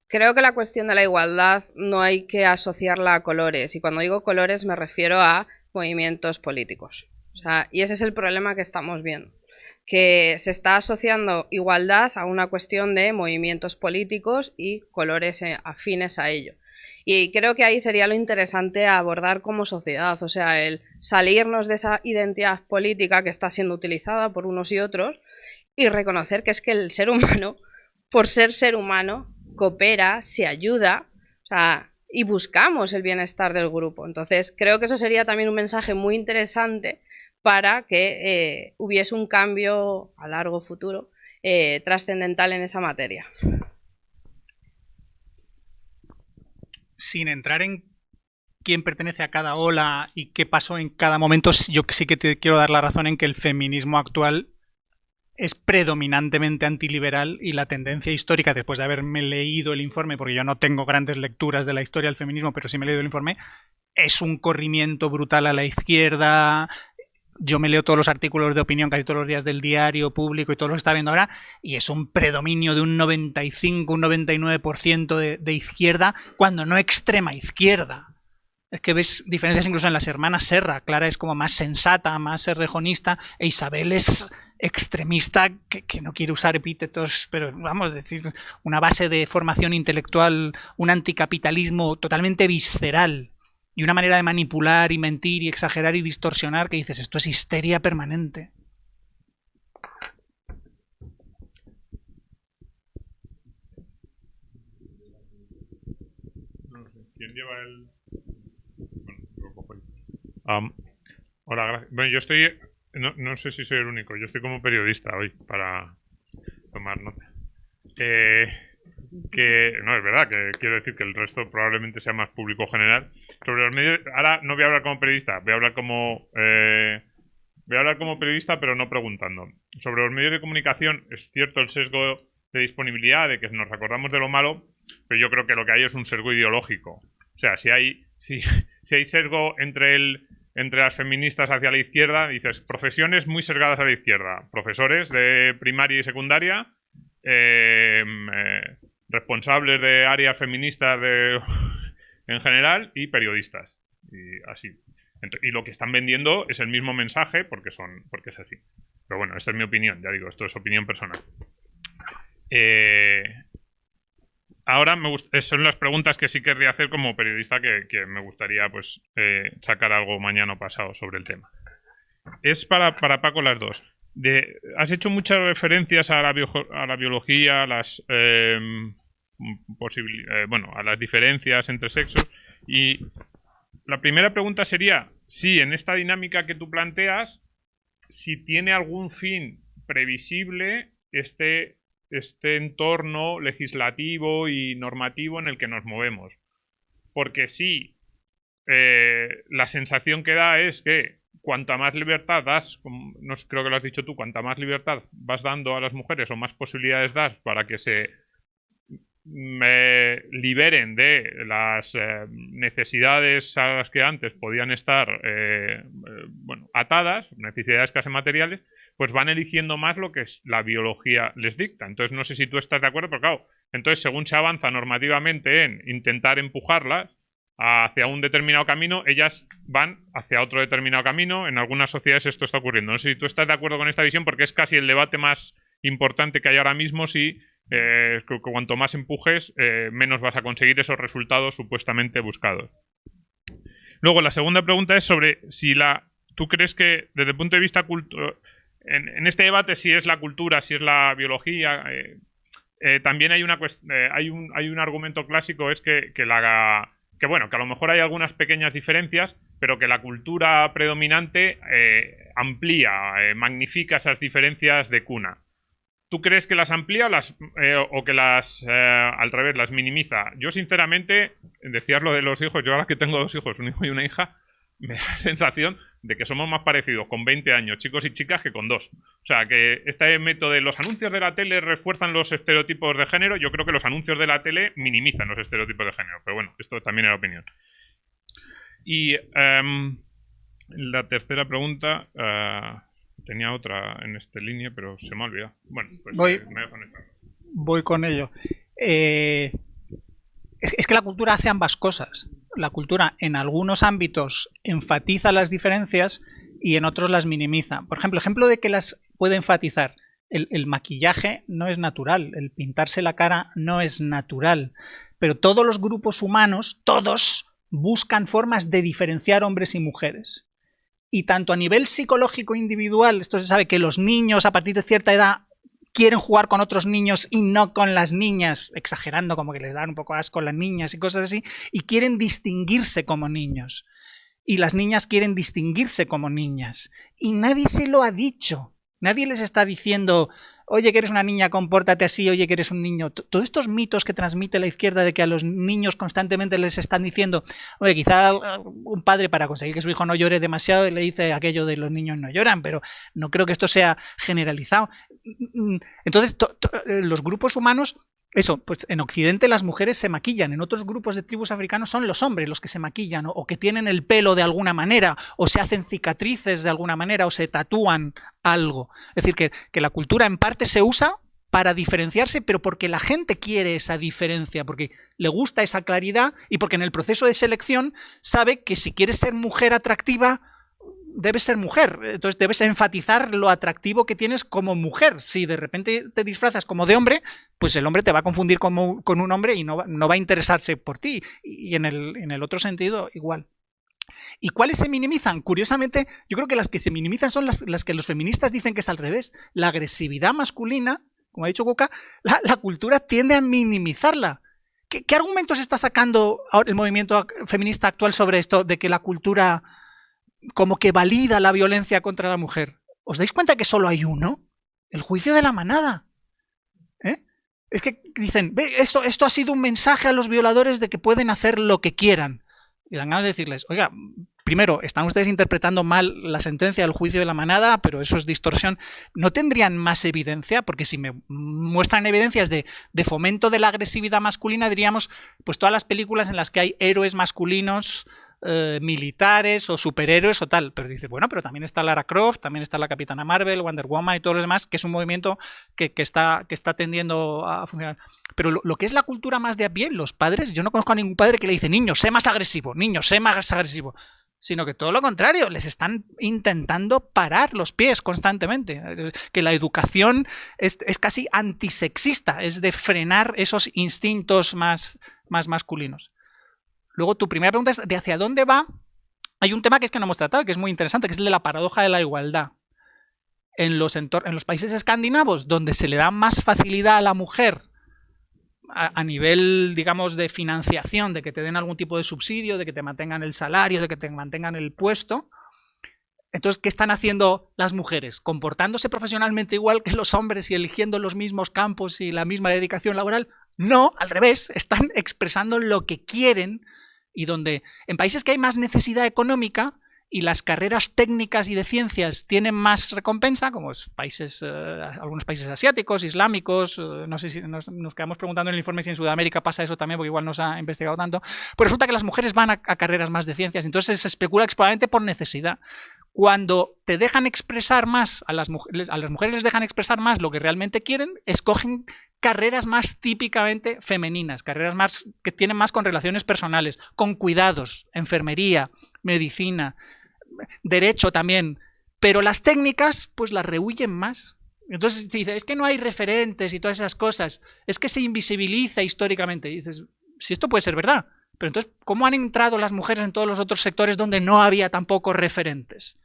Creo que la cuestión de la igualdad no hay que asociarla a colores, y cuando digo colores me refiero a movimientos políticos. O sea, y ese es el problema que estamos viendo, que se está asociando igualdad a una cuestión de movimientos políticos y colores afines a ello. Y creo que ahí sería lo interesante a abordar como sociedad, o sea, el salirnos de esa identidad política que está siendo utilizada por unos y otros y reconocer que es que el ser humano, por ser humano, coopera, se ayuda, o sea, y buscamos el bienestar del grupo. Entonces, creo que eso sería también un mensaje muy interesante para que hubiese un cambio a largo futuro trascendental en esa materia. Sin entrar en quién pertenece a cada ola y qué pasó en cada momento, yo sí que te quiero dar la razón en que el feminismo actual es predominantemente antiliberal, y la tendencia histórica, después de haberme leído el informe, porque yo no tengo grandes lecturas de la historia del feminismo, pero sí me he leído el informe, es un corrimiento brutal a la izquierda. Yo me leo todos los artículos de opinión casi todos los días del Diario Público y todo lo que está viendo ahora, y es un predominio de un 95, un 99% de izquierda, cuando no extrema izquierda. Es que ves diferencias incluso en las hermanas Serra. Clara es como más sensata, más errejonista, e Isabel es extremista, que no quiere usar epítetos, pero vamos a decir, una base de formación intelectual, un anticapitalismo totalmente visceral. Y una manera de manipular y mentir y exagerar y distorsionar que dices, esto es histeria permanente. No sé, ¿quién lleva el...? Bueno, lo cojo yo. Hola, gracias. Bueno, yo estoy... No sé si soy el único. Yo estoy como periodista hoy para tomar nota. Que no es verdad, que quiero decir que el resto probablemente sea más público general. Sobre los medios, ahora no voy a hablar como periodista, voy a hablar como periodista, pero no preguntando. Sobre los medios de comunicación, es cierto el sesgo de disponibilidad, de que nos acordamos de lo malo, pero yo creo que lo que hay es un sesgo ideológico. O sea, si hay sesgo entre las feministas hacia la izquierda, dices, profesiones muy sesgadas a la izquierda, profesores de primaria y secundaria, responsables de áreas feministas en general y periodistas. Y así. Y lo que están vendiendo es el mismo mensaje porque es así. Pero bueno, esta es mi opinión, ya digo, esto es opinión personal. Ahora son las preguntas que sí querría hacer como periodista, que me gustaría pues sacar algo mañana o pasado sobre el tema. Es para Paco las dos. Has hecho muchas referencias a la biología, a las a las diferencias entre sexos, y la primera pregunta sería si en esta dinámica que tú planteas, si tiene algún fin previsible este entorno legislativo y normativo en el que nos movemos. Porque sí, la sensación que da es que cuanta más libertad das, creo que lo has dicho tú, cuanta más libertad vas dando a las mujeres o más posibilidades das para que se liberen de las necesidades a las que antes podían estar atadas, necesidades casi materiales, pues van eligiendo más lo que la biología les dicta. Entonces no sé si tú estás de acuerdo, pero claro, entonces según se avanza normativamente en intentar empujarlas hacia un determinado camino, ellas van hacia otro determinado camino. En algunas sociedades esto está ocurriendo. No sé si tú estás de acuerdo con esta visión, porque es casi el debate más importante que hay ahora mismo si cuanto más empujes, menos vas a conseguir esos resultados supuestamente buscados. Luego, la segunda pregunta es sobre si tú crees que desde el punto de vista en este debate, si es la cultura, si es la biología, también hay hay un argumento clásico, es que a lo mejor hay algunas pequeñas diferencias, pero que la cultura predominante amplía, magnifica esas diferencias de cuna. ¿Tú crees que las amplía o que al revés, las minimiza? Yo, sinceramente, decías lo de los hijos, yo ahora que tengo 2 hijos, un hijo y una hija, me da la sensación de que somos más parecidos con 20 años, chicos y chicas, que con 2. O sea, que este método de los anuncios de la tele refuerzan los estereotipos de género, yo creo que los anuncios de la tele minimizan los estereotipos de género. Pero bueno, esto también era opinión. Y la tercera pregunta... tenía otra en esta línea, pero se me ha olvidado. Bueno, pues me dejo en esta. Voy con ello. Es que la cultura hace ambas cosas. La cultura en algunos ámbitos enfatiza las diferencias y en otros las minimiza. Por ejemplo de que las puede enfatizar. El maquillaje no es natural, el pintarse la cara no es natural. Pero todos los grupos humanos, todos, buscan formas de diferenciar hombres y mujeres. Y tanto a nivel psicológico individual, esto se sabe que los niños a partir de cierta edad quieren jugar con otros niños y no con las niñas, exagerando como que les dan un poco asco a las niñas y cosas así, y quieren distinguirse como niños. Y las niñas quieren distinguirse como niñas. Y nadie se lo ha dicho. Nadie les está diciendo, oye, que eres una niña, compórtate así, oye, que eres un niño. Todos estos mitos que transmite la izquierda de que a los niños constantemente les están diciendo, oye, quizá un padre para conseguir que su hijo no llore demasiado le dice aquello de los niños no lloran, pero no creo que esto sea generalizado. Entonces, los grupos humanos... Eso, pues en Occidente las mujeres se maquillan, en otros grupos de tribus africanos son los hombres los que se maquillan, o que tienen el pelo de alguna manera, o se hacen cicatrices de alguna manera, o se tatúan algo. Es decir, que la cultura en parte se usa para diferenciarse, pero porque la gente quiere esa diferencia, porque le gusta esa claridad y porque en el proceso de selección sabe que si quieres ser mujer atractiva, debes ser mujer, entonces debes enfatizar lo atractivo que tienes como mujer. Si de repente te disfrazas como de hombre, pues el hombre te va a confundir con un hombre y no va a interesarse por ti. Y en el otro sentido, igual. ¿Y cuáles se minimizan? Curiosamente, yo creo que las que se minimizan son las que los feministas dicen que es al revés. La agresividad masculina, como ha dicho Cuca, la cultura tiende a minimizarla. ¿Qué argumentos está sacando el movimiento feminista actual sobre esto de que la cultura como que valida la violencia contra la mujer? ¿Os dais cuenta que solo hay uno? El juicio de la manada. Es que dicen, ve, esto ha sido un mensaje a los violadores de que pueden hacer lo que quieran. Y dan ganas de decirles, oiga, primero, están ustedes interpretando mal la sentencia del juicio de la manada, pero eso es distorsión. ¿No tendrían más evidencia? Porque si me muestran evidencias de fomento de la agresividad masculina, diríamos, pues todas las películas en las que hay héroes masculinos, militares o superhéroes o tal, pero dice, bueno, pero también está Lara Croft, también está la Capitana Marvel, Wonder Woman y todos los demás, que es un movimiento que está tendiendo a funcionar. Pero lo que es la cultura más de a pie, los padres, yo no conozco a ningún padre que le dice, niño, sé más agresivo, sino que todo lo contrario, les están intentando parar los pies constantemente, que la educación es casi antisexista, es de frenar esos instintos más masculinos. Luego, tu primera pregunta es de hacia dónde va. Hay un tema que no hemos tratado, que es muy interesante, que es el de la paradoja de la igualdad. En los países escandinavos, donde se le da más facilidad a la mujer a nivel, digamos, de financiación, de que te den algún tipo de subsidio, de que te mantengan el salario, de que te mantengan el puesto. Entonces, ¿qué están haciendo las mujeres? ¿Comportándose profesionalmente igual que los hombres y eligiendo los mismos campos y la misma dedicación laboral? No, al revés, están expresando lo que quieren. Y donde en países que hay más necesidad económica y las carreras técnicas y de ciencias tienen más recompensa, como algunos países asiáticos, islámicos, no sé si nos quedamos preguntando en el informe si en Sudamérica pasa eso también, porque igual no se ha investigado tanto, pues resulta que las mujeres van a carreras más de ciencias, entonces se especula explícitamente por necesidad. Cuando te dejan expresar más, a las mujeres les dejan expresar más lo que realmente quieren, escogen carreras más típicamente femeninas, carreras más que tienen más con relaciones personales, con cuidados, enfermería, medicina, derecho también, pero las técnicas pues las rehuyen más Entonces se dice, es que no hay referentes y todas esas cosas, es que se invisibiliza históricamente. Y dices, si esto puede ser verdad, pero entonces, ¿cómo han entrado las mujeres en todos los otros sectores donde no había tampoco referentes?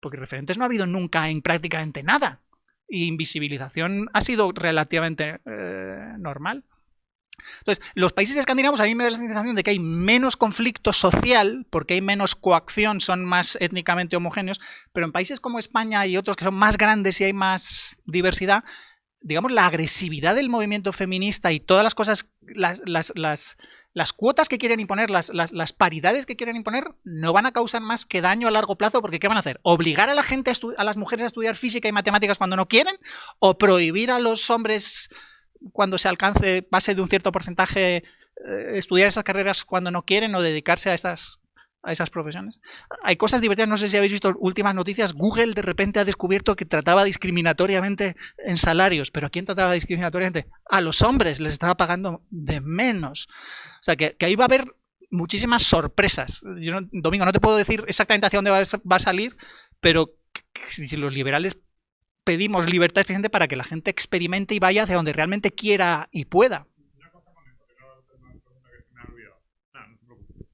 Porque referentes no ha habido nunca en prácticamente nada. Y invisibilización ha sido relativamente normal. Entonces, los países escandinavos a mí me da la sensación de que hay menos conflicto social, porque hay menos coacción, son más étnicamente homogéneos, pero en países como España y otros que son más grandes y hay más diversidad, digamos, la agresividad del movimiento feminista y todas las cosas, las cuotas que quieren imponer, las paridades que quieren imponer, no van a causar más que daño a largo plazo, porque ¿qué van a hacer? ¿Obligar a la gente, a las mujeres a estudiar física y matemáticas cuando no quieren? ¿O prohibir a los hombres, cuando se alcance base de un cierto porcentaje, estudiar esas carreras cuando no quieren o dedicarse a esas profesiones? Hay cosas divertidas, no sé si habéis visto últimas noticias. Google de repente ha descubierto que trataba discriminatoriamente en salarios. ¿Pero a quién trataba discriminatoriamente? A los hombres les estaba pagando de menos. O sea, que ahí va a haber muchísimas sorpresas. Yo Domingo, no te puedo decir exactamente hacia dónde va a salir, pero si los liberales pedimos libertad suficiente para que la gente experimente y vaya hacia donde realmente quiera y pueda. Una cosa con esto, que no es una pregunta que se me ha olvidado. No te preocupes.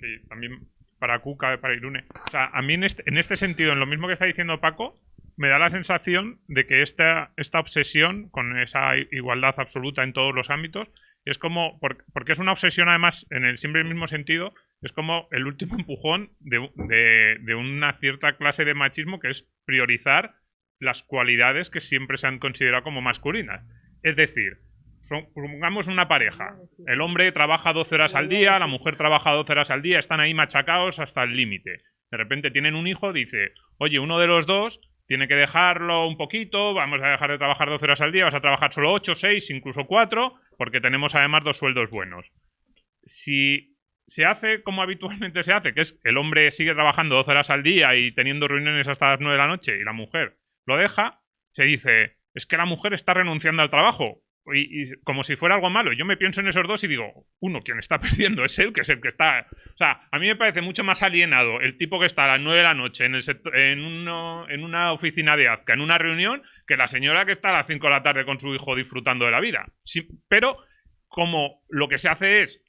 Que también para Cuca, para Irune. O sea, a mí en este sentido, en lo mismo que está diciendo Paco, me da la sensación de que esta obsesión con esa igualdad absoluta en todos los ámbitos es como, porque es una obsesión además en siempre el mismo sentido, es como el último empujón de una cierta clase de machismo, que es priorizar las cualidades que siempre se han considerado como masculinas. Es decir, supongamos una pareja. El hombre trabaja 12 horas al día, la mujer trabaja 12 horas al día, están ahí machacados hasta el límite. De repente tienen un hijo, dice, oye, uno de los dos tiene que dejarlo un poquito, vamos a dejar de trabajar 12 horas al día, vas a trabajar solo 8, 6, incluso 4, porque tenemos además 2 sueldos buenos. Si se hace como habitualmente se hace, que es el hombre sigue trabajando 12 horas al día y teniendo reuniones hasta las 9 de la noche y la mujer lo deja, se dice, es que la mujer está renunciando al trabajo. Y como si fuera algo malo. Yo me pienso en esos dos y digo, quien está perdiendo es él, que es el que está... O sea, a mí me parece mucho más alienado el tipo que está a las 9 de la noche en una oficina de Azca, en una reunión, que la señora que está a las 5 de la tarde con su hijo disfrutando de la vida. Sí, pero como lo que se hace es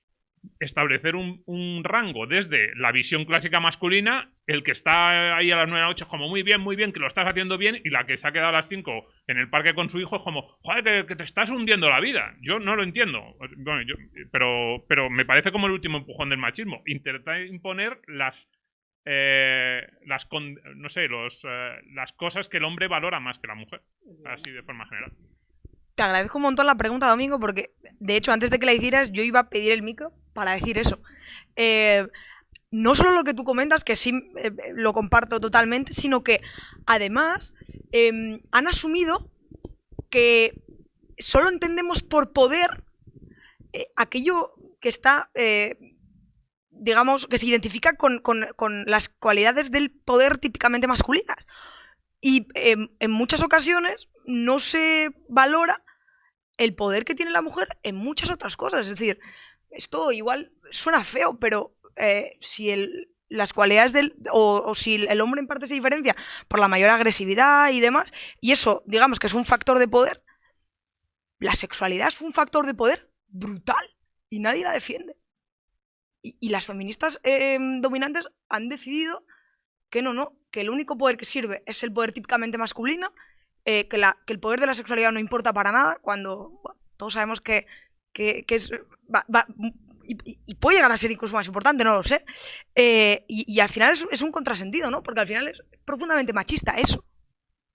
establecer un rango desde la visión clásica masculina, el que está ahí a las 9 de la noche es como muy bien, que lo estás haciendo bien, y la que se ha quedado a las 5 en el parque con su hijo es como, joder, que te estás hundiendo la vida. Yo no lo entiendo. Bueno, pero me parece como el último empujón del machismo. Intentar imponer las cosas que el hombre valora más que la mujer. Así de forma general. Te agradezco un montón la pregunta, Domingo, porque de hecho antes de que la hicieras yo iba a pedir el micro para decir eso. No solo lo que tú comentas, que sí lo comparto totalmente, sino que además han asumido que solo entendemos por poder aquello que está, digamos, que se identifica con las cualidades del poder típicamente masculinas. Y en muchas ocasiones no se valora el poder que tiene la mujer en muchas otras cosas. Es decir, esto igual suena feo, pero si las cualidades o si el hombre en parte se diferencia por la mayor agresividad y demás, y eso, digamos que es un factor de poder, la sexualidad es un factor de poder brutal y nadie la defiende. Y las feministas dominantes han decidido que que el único poder que sirve es el poder típicamente masculino, que el poder de la sexualidad no importa para nada, cuando todos sabemos que es... y puede llegar a ser incluso más importante, no lo sé. Y al final es un contrasentido, ¿no? Porque al final es profundamente machista eso.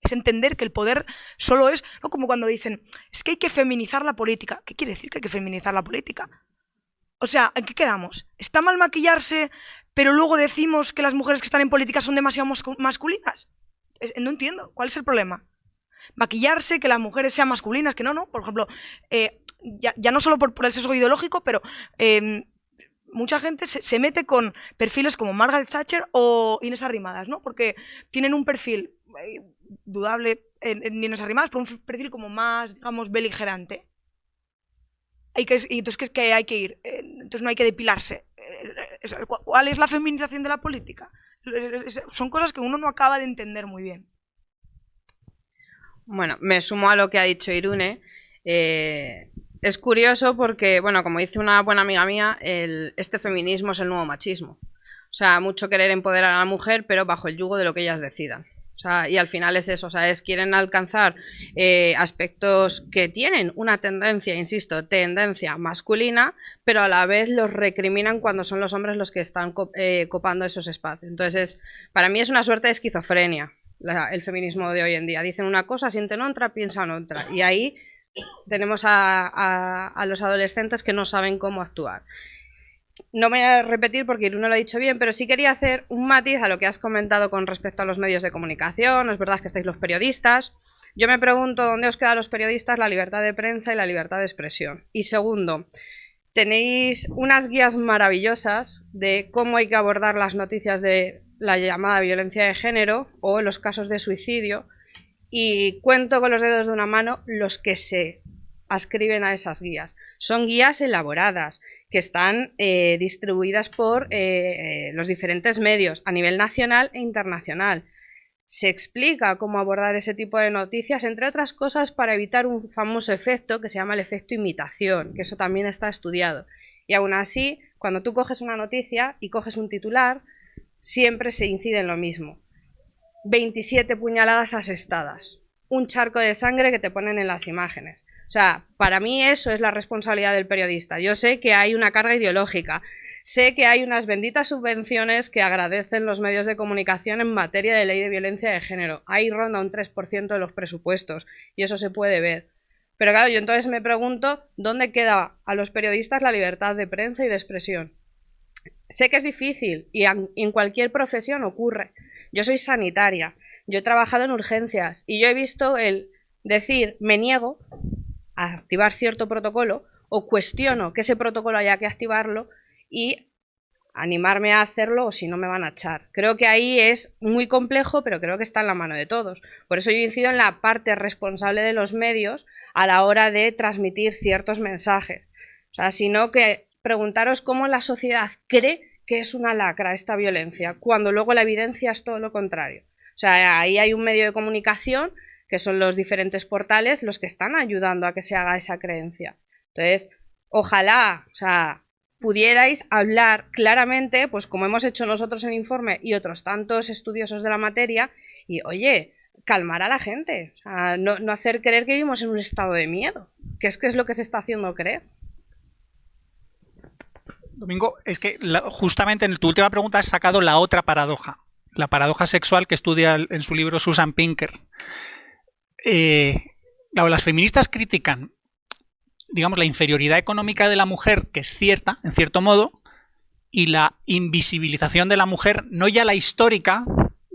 Es entender que el poder solo es... ¿no? Como cuando dicen, es que hay que feminizar la política. ¿Qué quiere decir que hay que feminizar la política? O sea, ¿en qué quedamos? ¿Está mal maquillarse, pero luego decimos que las mujeres que están en política son demasiado masculinas? No entiendo. ¿Cuál es el problema? Maquillarse, que las mujeres sean masculinas, que no. Por ejemplo, ya no solo por el sesgo ideológico, pero mucha gente se mete con perfiles como Margaret Thatcher o Inés Arrimadas, ¿no? Porque tienen un perfil dudable en Inés Arrimadas, pero un perfil como más, digamos, beligerante. Y entonces que hay que ir, entonces no hay que depilarse. ¿Cuál es la feminización de la política? Son cosas que uno no acaba de entender muy bien. Bueno, me sumo a lo que ha dicho Irune. Es curioso porque, bueno, como dice una buena amiga mía, este feminismo es el nuevo machismo. O sea, mucho querer empoderar a la mujer, pero bajo el yugo de lo que ellas decidan. O sea, y al final es eso, o sea, quieren alcanzar aspectos que tienen una tendencia, insisto, tendencia masculina, pero a la vez los recriminan cuando son los hombres los que están copando esos espacios. Entonces, para mí es una suerte de esquizofrenia el feminismo de hoy en día. Dicen una cosa, sienten otra, piensan otra. Y ahí tenemos a los adolescentes que no saben cómo actuar. No me voy a repetir porque Irune lo ha dicho bien, pero sí quería hacer un matiz a lo que has comentado con respecto a los medios de comunicación. Es verdad que estáis los periodistas. Yo me pregunto dónde os queda a los periodistas la libertad de prensa y la libertad de expresión. Y segundo, tenéis unas guías maravillosas de cómo hay que abordar las noticias de la llamada violencia de género o los casos de suicidio, y cuento con los dedos de una mano los que se ascriben a esas guías. Son guías elaboradas que están distribuidas por los diferentes medios a nivel nacional e internacional. Se explica cómo abordar ese tipo de noticias, entre otras cosas para evitar un famoso efecto que se llama el efecto imitación, que eso también está estudiado. Y aún así, cuando tú coges una noticia y coges un titular, siempre se incide en lo mismo. 27 puñaladas asestadas, un charco de sangre que te ponen en las imágenes. O sea, para mí eso es la responsabilidad del periodista. Yo sé que hay una carga ideológica, sé que hay unas benditas subvenciones que agradecen los medios de comunicación en materia de ley de violencia de género. Ahí ronda un 3% de los presupuestos y eso se puede ver. Pero claro, yo entonces me pregunto dónde queda a los periodistas la libertad de prensa y de expresión. Sé que es difícil y en cualquier profesión ocurre. Yo soy sanitaria, yo he trabajado en urgencias y yo he visto el decir me niego a activar cierto protocolo o cuestiono que ese protocolo haya que activarlo y animarme a hacerlo o si no me van a echar. Creo que ahí es muy complejo, pero creo que está en la mano de todos. Por eso yo incido en la parte responsable de los medios a la hora de transmitir ciertos mensajes. O sea, sino que preguntaros cómo la sociedad cree que es una lacra esta violencia, cuando luego la evidencia es todo lo contrario. O sea, ahí hay un medio de comunicación que son los diferentes portales los que están ayudando a que se haga esa creencia. Entonces, ojalá, o sea, pudierais hablar claramente, pues como hemos hecho nosotros en Informe y otros tantos estudiosos de la materia, y oye, calmar a la gente, o sea, no hacer creer que vivimos en un estado de miedo, que es lo que se está haciendo creer. Domingo, es que justamente en tu última pregunta has sacado la otra paradoja, la paradoja sexual que estudia en su libro Susan Pinker. Las feministas critican, digamos, la inferioridad económica de la mujer, que es cierta, en cierto modo, y la invisibilización de la mujer, no ya la histórica,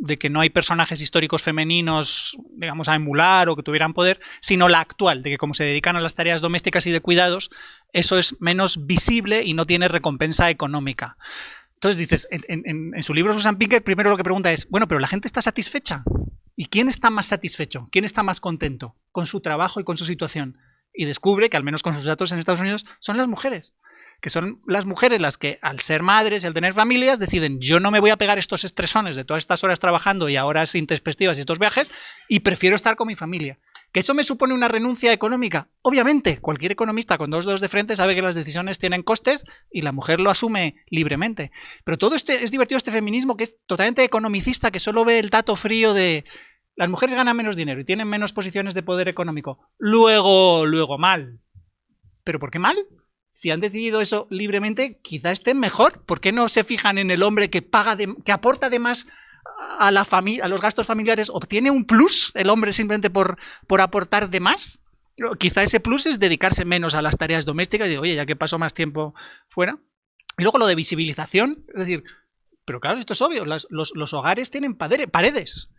de que no hay personajes históricos femeninos, digamos, a emular o que tuvieran poder, sino la actual, de que como se dedican a las tareas domésticas y de cuidados, eso es menos visible y no tiene recompensa económica. Entonces dices, en su libro Susan Pinker, primero lo que pregunta es, bueno, pero ¿la gente está satisfecha? ¿Y quién está más satisfecho? ¿Quién está más contento con su trabajo y con su situación? Y descubre que, al menos con sus datos en Estados Unidos, son las mujeres. Que son las mujeres las que, al ser madres y al tener familias, deciden, yo no me voy a pegar estos estresones de todas estas horas trabajando y a horas intempestivas y estos viajes, y prefiero estar con mi familia. ¿Que eso me supone una renuncia económica? Obviamente, cualquier economista con dos dedos de frente sabe que las decisiones tienen costes y la mujer lo asume libremente. Pero todo es divertido, este feminismo que es totalmente economicista, que solo ve el dato frío de las mujeres ganan menos dinero y tienen menos posiciones de poder económico. Luego mal. ¿Pero por qué mal? Si han decidido eso libremente, quizá estén mejor. ¿Por qué no se fijan en el hombre que que aporta de más a la familia, a los gastos familiares? ¿Obtiene un plus el hombre simplemente por aportar de más? Quizá ese plus es dedicarse menos a las tareas domésticas y oye, ya que paso más tiempo fuera. Y luego lo de visibilización, es decir, pero claro, esto es obvio, los hogares tienen paredes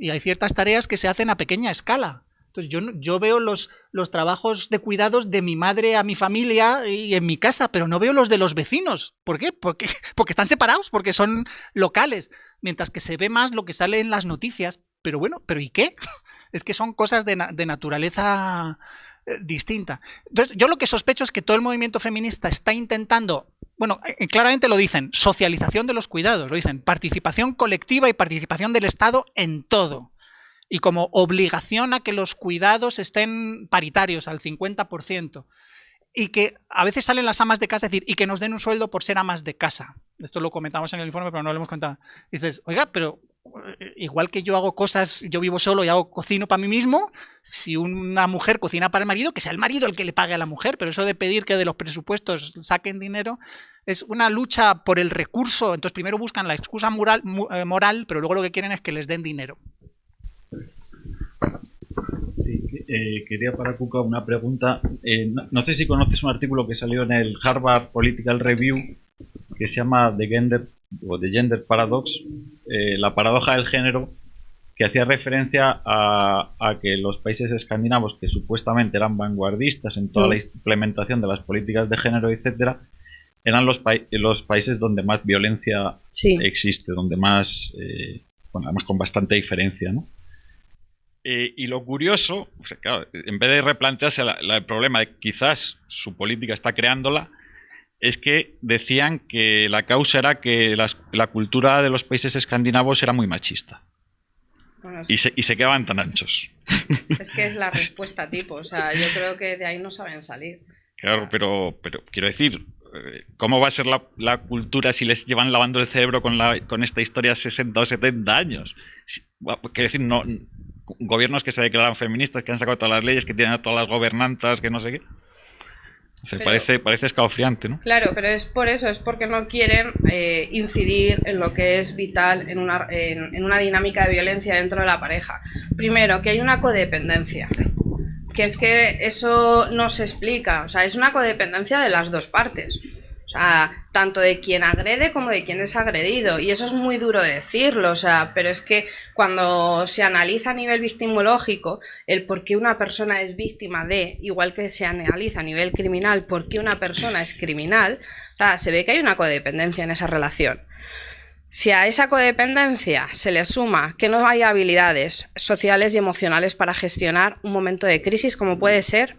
y hay ciertas tareas que se hacen a pequeña escala. Entonces yo veo los trabajos de cuidados de mi madre a mi familia y en mi casa, pero no veo los de los vecinos. ¿Por qué? Porque están separados, porque son locales. Mientras que se ve más lo que sale en las noticias. Pero bueno, ¿pero y qué? Es que son cosas de naturaleza distinta. Entonces yo lo que sospecho es que todo el movimiento feminista está intentando, bueno, claramente lo dicen, socialización de los cuidados, lo dicen, participación colectiva y participación del Estado en todo. y como obligación a que los cuidados estén paritarios al 50%. Y que a veces salen las amas de casa, es decir, y que nos den un sueldo por ser amas de casa. Esto lo comentamos en el informe, pero no lo hemos contado. Dices, oiga, pero igual que yo hago cosas, yo vivo solo y cocino para mí mismo, si una mujer cocina para el marido, que sea el marido el que le pague a la mujer, pero eso de pedir que de los presupuestos saquen dinero es una lucha por el recurso. Entonces primero buscan la excusa moral, pero luego lo que quieren es que les den dinero. Sí, quería para Cuca una pregunta. No sé si conoces un artículo que salió en el Harvard Political Review que se llama The Gender Paradox, la paradoja del género, que hacía referencia a que los países escandinavos, que supuestamente eran vanguardistas en toda la implementación de las políticas de género, etcétera, eran los países donde más violencia existe, donde más, además con bastante diferencia, ¿no? Y lo curioso, o sea, claro, en vez de replantearse el problema de que quizás su política está creándola, es que decían que la causa era que la cultura de los países escandinavos era muy machista. Bueno, y se quedaban tan anchos. Es que es la respuesta tipo, o sea, yo creo que de ahí no saben salir. Claro, pero quiero decir, ¿cómo va a ser la cultura si les llevan lavando el cerebro con esta historia 60 o 70 años? Quiero decir, no... Gobiernos que se declaran feministas, que han sacado todas las leyes, que tienen a todas las gobernantas, que no sé qué. O sea, parece escalofriante, ¿no? Claro, pero es por eso, es porque no quieren incidir en lo que es vital en una dinámica de violencia dentro de la pareja. Primero, que hay una codependencia, que es que eso no se explica, o sea, es una codependencia de las dos partes. O sea, tanto de quien agrede como de quien es agredido. Y eso es muy duro de decirlo, o sea, pero es que cuando se analiza a nivel victimológico el por qué una persona es víctima de, igual que se analiza a nivel criminal por qué una persona es criminal, o sea, se ve que hay una codependencia en esa relación. Si a esa codependencia se le suma que no hay habilidades sociales y emocionales para gestionar un momento de crisis, como puede ser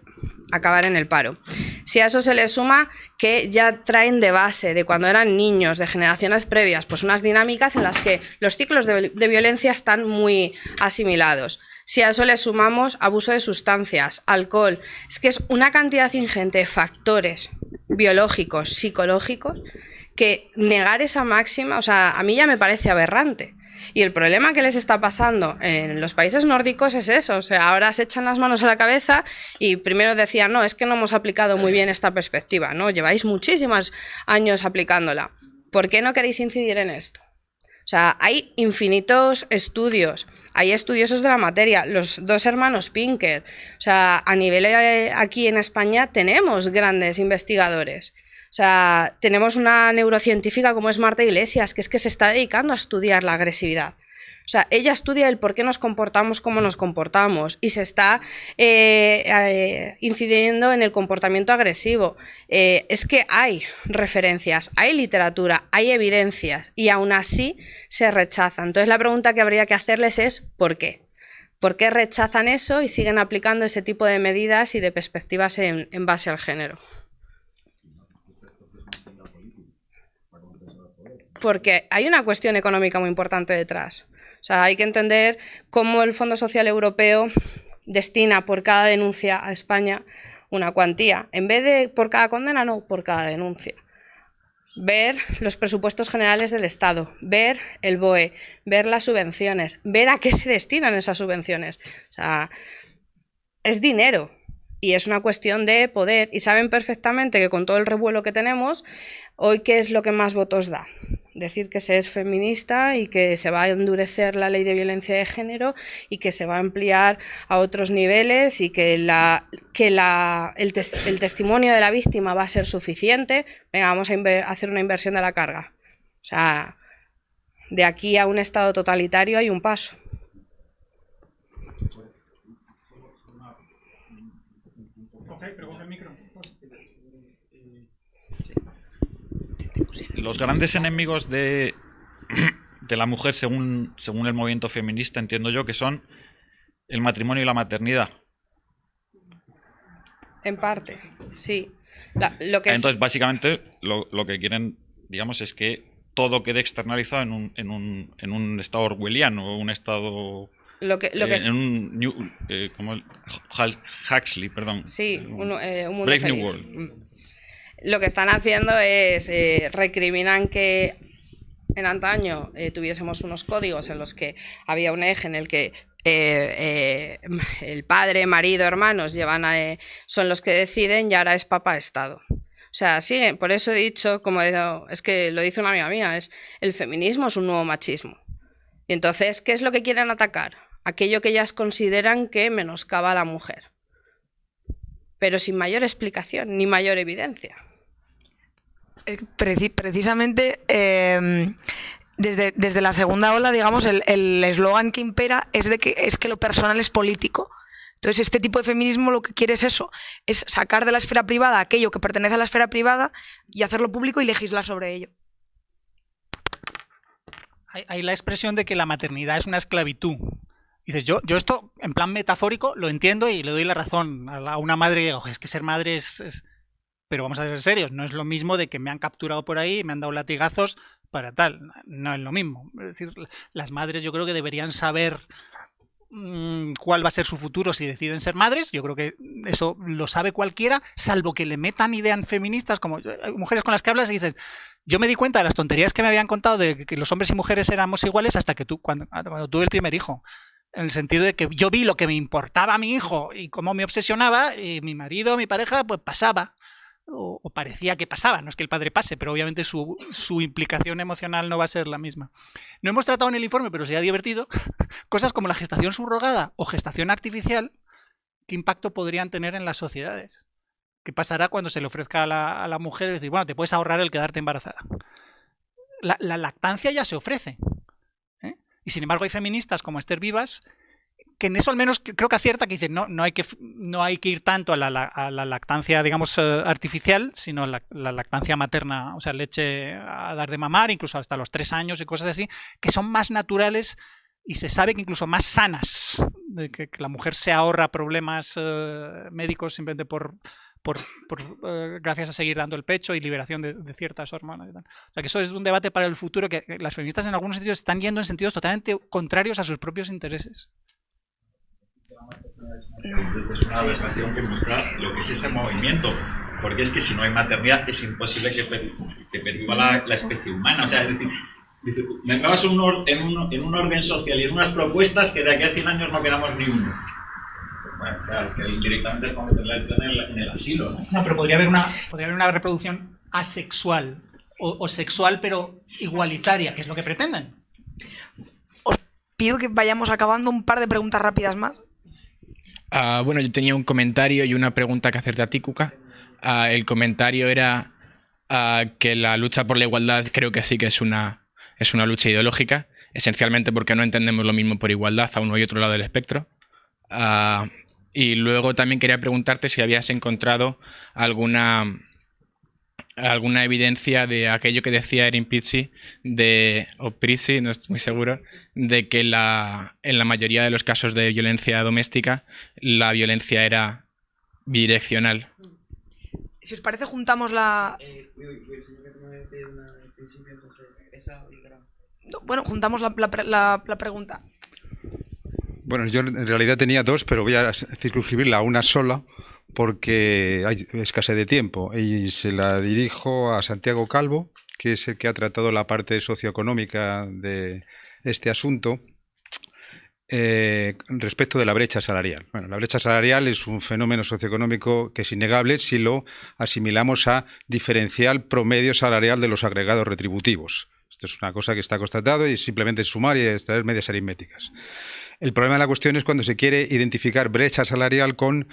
acabar en el paro. Si a eso se le suma que ya traen de base, de cuando eran niños, de generaciones previas, pues unas dinámicas en las que los ciclos de violencia están muy asimilados. Si a eso le sumamos abuso de sustancias, alcohol, es que es una cantidad ingente de factores biológicos, psicológicos, que negar esa máxima, o sea, a mí ya me parece aberrante. Y el problema que les está pasando en los países nórdicos es eso, o sea, ahora se echan las manos a la cabeza y primero decían, no, es que no hemos aplicado muy bien esta perspectiva, ¿no? Lleváis muchísimos años aplicándola. ¿Por qué no queréis incidir en esto? O sea, hay infinitos estudios, hay estudiosos de la materia, los dos hermanos Pinker, o sea, a nivel aquí en España tenemos grandes investigadores. O sea, tenemos una neurocientífica como es Marta Iglesias, que es que se está dedicando a estudiar la agresividad. O sea, ella estudia el por qué nos comportamos como nos comportamos y se está incidiendo en el comportamiento agresivo. Es que hay referencias, hay literatura, hay evidencias y aún así se rechazan. Entonces la pregunta que habría que hacerles es ¿por qué? ¿Por qué rechazan eso y siguen aplicando ese tipo de medidas y de perspectivas en base al género? Porque hay una cuestión económica muy importante detrás. O sea, hay que entender cómo el Fondo Social Europeo destina por cada denuncia a España una cuantía. En vez de por cada condena, no, por cada denuncia. Ver los presupuestos generales del Estado, ver el BOE, ver las subvenciones, ver a qué se destinan esas subvenciones. O sea, es dinero. Y es una cuestión de poder. Y saben perfectamente que con todo el revuelo que tenemos, hoy ¿qué es lo que más votos da? Decir que se es feminista y que se va a endurecer la ley de violencia de género y que se va a ampliar a otros niveles y que el testimonio de la víctima va a ser suficiente. Venga, vamos a hacer una inversión de la carga. O sea, de aquí a un estado totalitario hay un paso. Los grandes enemigos de la mujer, según el movimiento feminista, entiendo yo, que son el matrimonio y la maternidad. En parte, sí. Entonces, básicamente, lo que quieren, digamos, es que todo quede externalizado en un estado orwelliano, un estado en un como Huxley, perdón. Sí, un mundo Brave feliz. New World. Lo que están haciendo es recriminan que en antaño tuviésemos unos códigos en los que había un eje en el que el padre, marido, hermanos son los que deciden, y ahora es papá-estado. O sea, siguen, por eso he dicho, es que lo dice una amiga mía, el feminismo es un nuevo machismo. Y entonces, ¿qué es lo que quieren atacar? Aquello que ellas consideran que menoscaba a la mujer. Pero sin mayor explicación ni mayor evidencia. Precisamente desde la segunda ola, digamos, el eslogan que impera es que lo personal es político. Entonces, este tipo de feminismo lo que quiere es eso, es sacar de la esfera privada aquello que pertenece a la esfera privada y hacerlo público y legislar sobre ello. Hay la expresión de que la maternidad es una esclavitud. Dices, yo esto, en plan metafórico, lo entiendo y le doy la razón a una madre y digo, es que ser madre es... Pero vamos a ser serios, no es lo mismo de que me han capturado por ahí y me han dado latigazos para tal. No es lo mismo. Es decir, las madres yo creo que deberían saber cuál va a ser su futuro si deciden ser madres. Yo creo que eso lo sabe cualquiera, salvo que le metan ideas feministas, como hay mujeres con las que hablas y dices, yo me di cuenta de las tonterías que me habían contado de que los hombres y mujeres éramos iguales hasta que cuando tuve el primer hijo. En el sentido de que yo vi lo que me importaba a mi hijo y cómo me obsesionaba, y mi marido, mi pareja, pues pasaba. O parecía que pasaba, no es que el padre pase, pero obviamente su implicación emocional no va a ser la misma. No hemos tratado en el informe, pero sería divertido, cosas como la gestación subrogada o gestación artificial, ¿qué impacto podrían tener en las sociedades? ¿Qué pasará cuando se le ofrezca a la mujer y decir, bueno, te puedes ahorrar el quedarte embarazada? La lactancia ya se ofrece, ¿eh? Y sin embargo hay feministas como Esther Vivas que en eso al menos creo que acierta, que dice no hay que ir tanto a la lactancia, digamos, artificial, sino la lactancia materna, o sea, leche a dar de mamar, incluso hasta los 3 años y cosas así, que son más naturales y se sabe que incluso más sanas, de que la mujer se ahorra problemas médicos simplemente gracias a seguir dando el pecho y liberación de ciertas hormonas y tal. O sea, que eso es un debate para el futuro, que las feministas en algunos sentidos están yendo en sentidos totalmente contrarios a sus propios intereses. Es una adversación que muestra lo que es ese movimiento, porque es que si no hay maternidad es imposible que perviva la especie humana. O sea, es decir, me vas en un orden social y en unas propuestas que de aquí a 100 años no quedamos ni uno. Bueno, o sea, que directamente es como meterla en el asilo, ¿no? No, pero podría haber una reproducción asexual o sexual, pero igualitaria, que es lo que pretenden. Os pido que vayamos acabando, un par de preguntas rápidas más. Bueno, yo tenía un comentario y una pregunta que hacerte a ti, Cuca. El comentario era que la lucha por la igualdad creo que sí que es una lucha ideológica, esencialmente porque no entendemos lo mismo por igualdad a uno y otro lado del espectro. Y luego también quería preguntarte si habías encontrado alguna evidencia de aquello que decía Erin Pizzi, o Prizzi, no estoy muy seguro, de que en la mayoría de los casos de violencia doméstica la violencia era bidireccional. Si os parece, juntamos la... Bueno, juntamos la pregunta. Bueno, yo en realidad tenía 2, pero voy a circunscribirla a una sola, porque hay escasez de tiempo, y se la dirijo a Santiago Calvo, que es el que ha tratado la parte socioeconómica de este asunto, respecto de la brecha salarial. Bueno, la brecha salarial es un fenómeno socioeconómico que es innegable si lo asimilamos a diferencial promedio salarial de los agregados retributivos. Esto es una cosa que está constatado y simplemente sumar y extraer medias aritméticas. El problema de la cuestión es cuando se quiere identificar brecha salarial con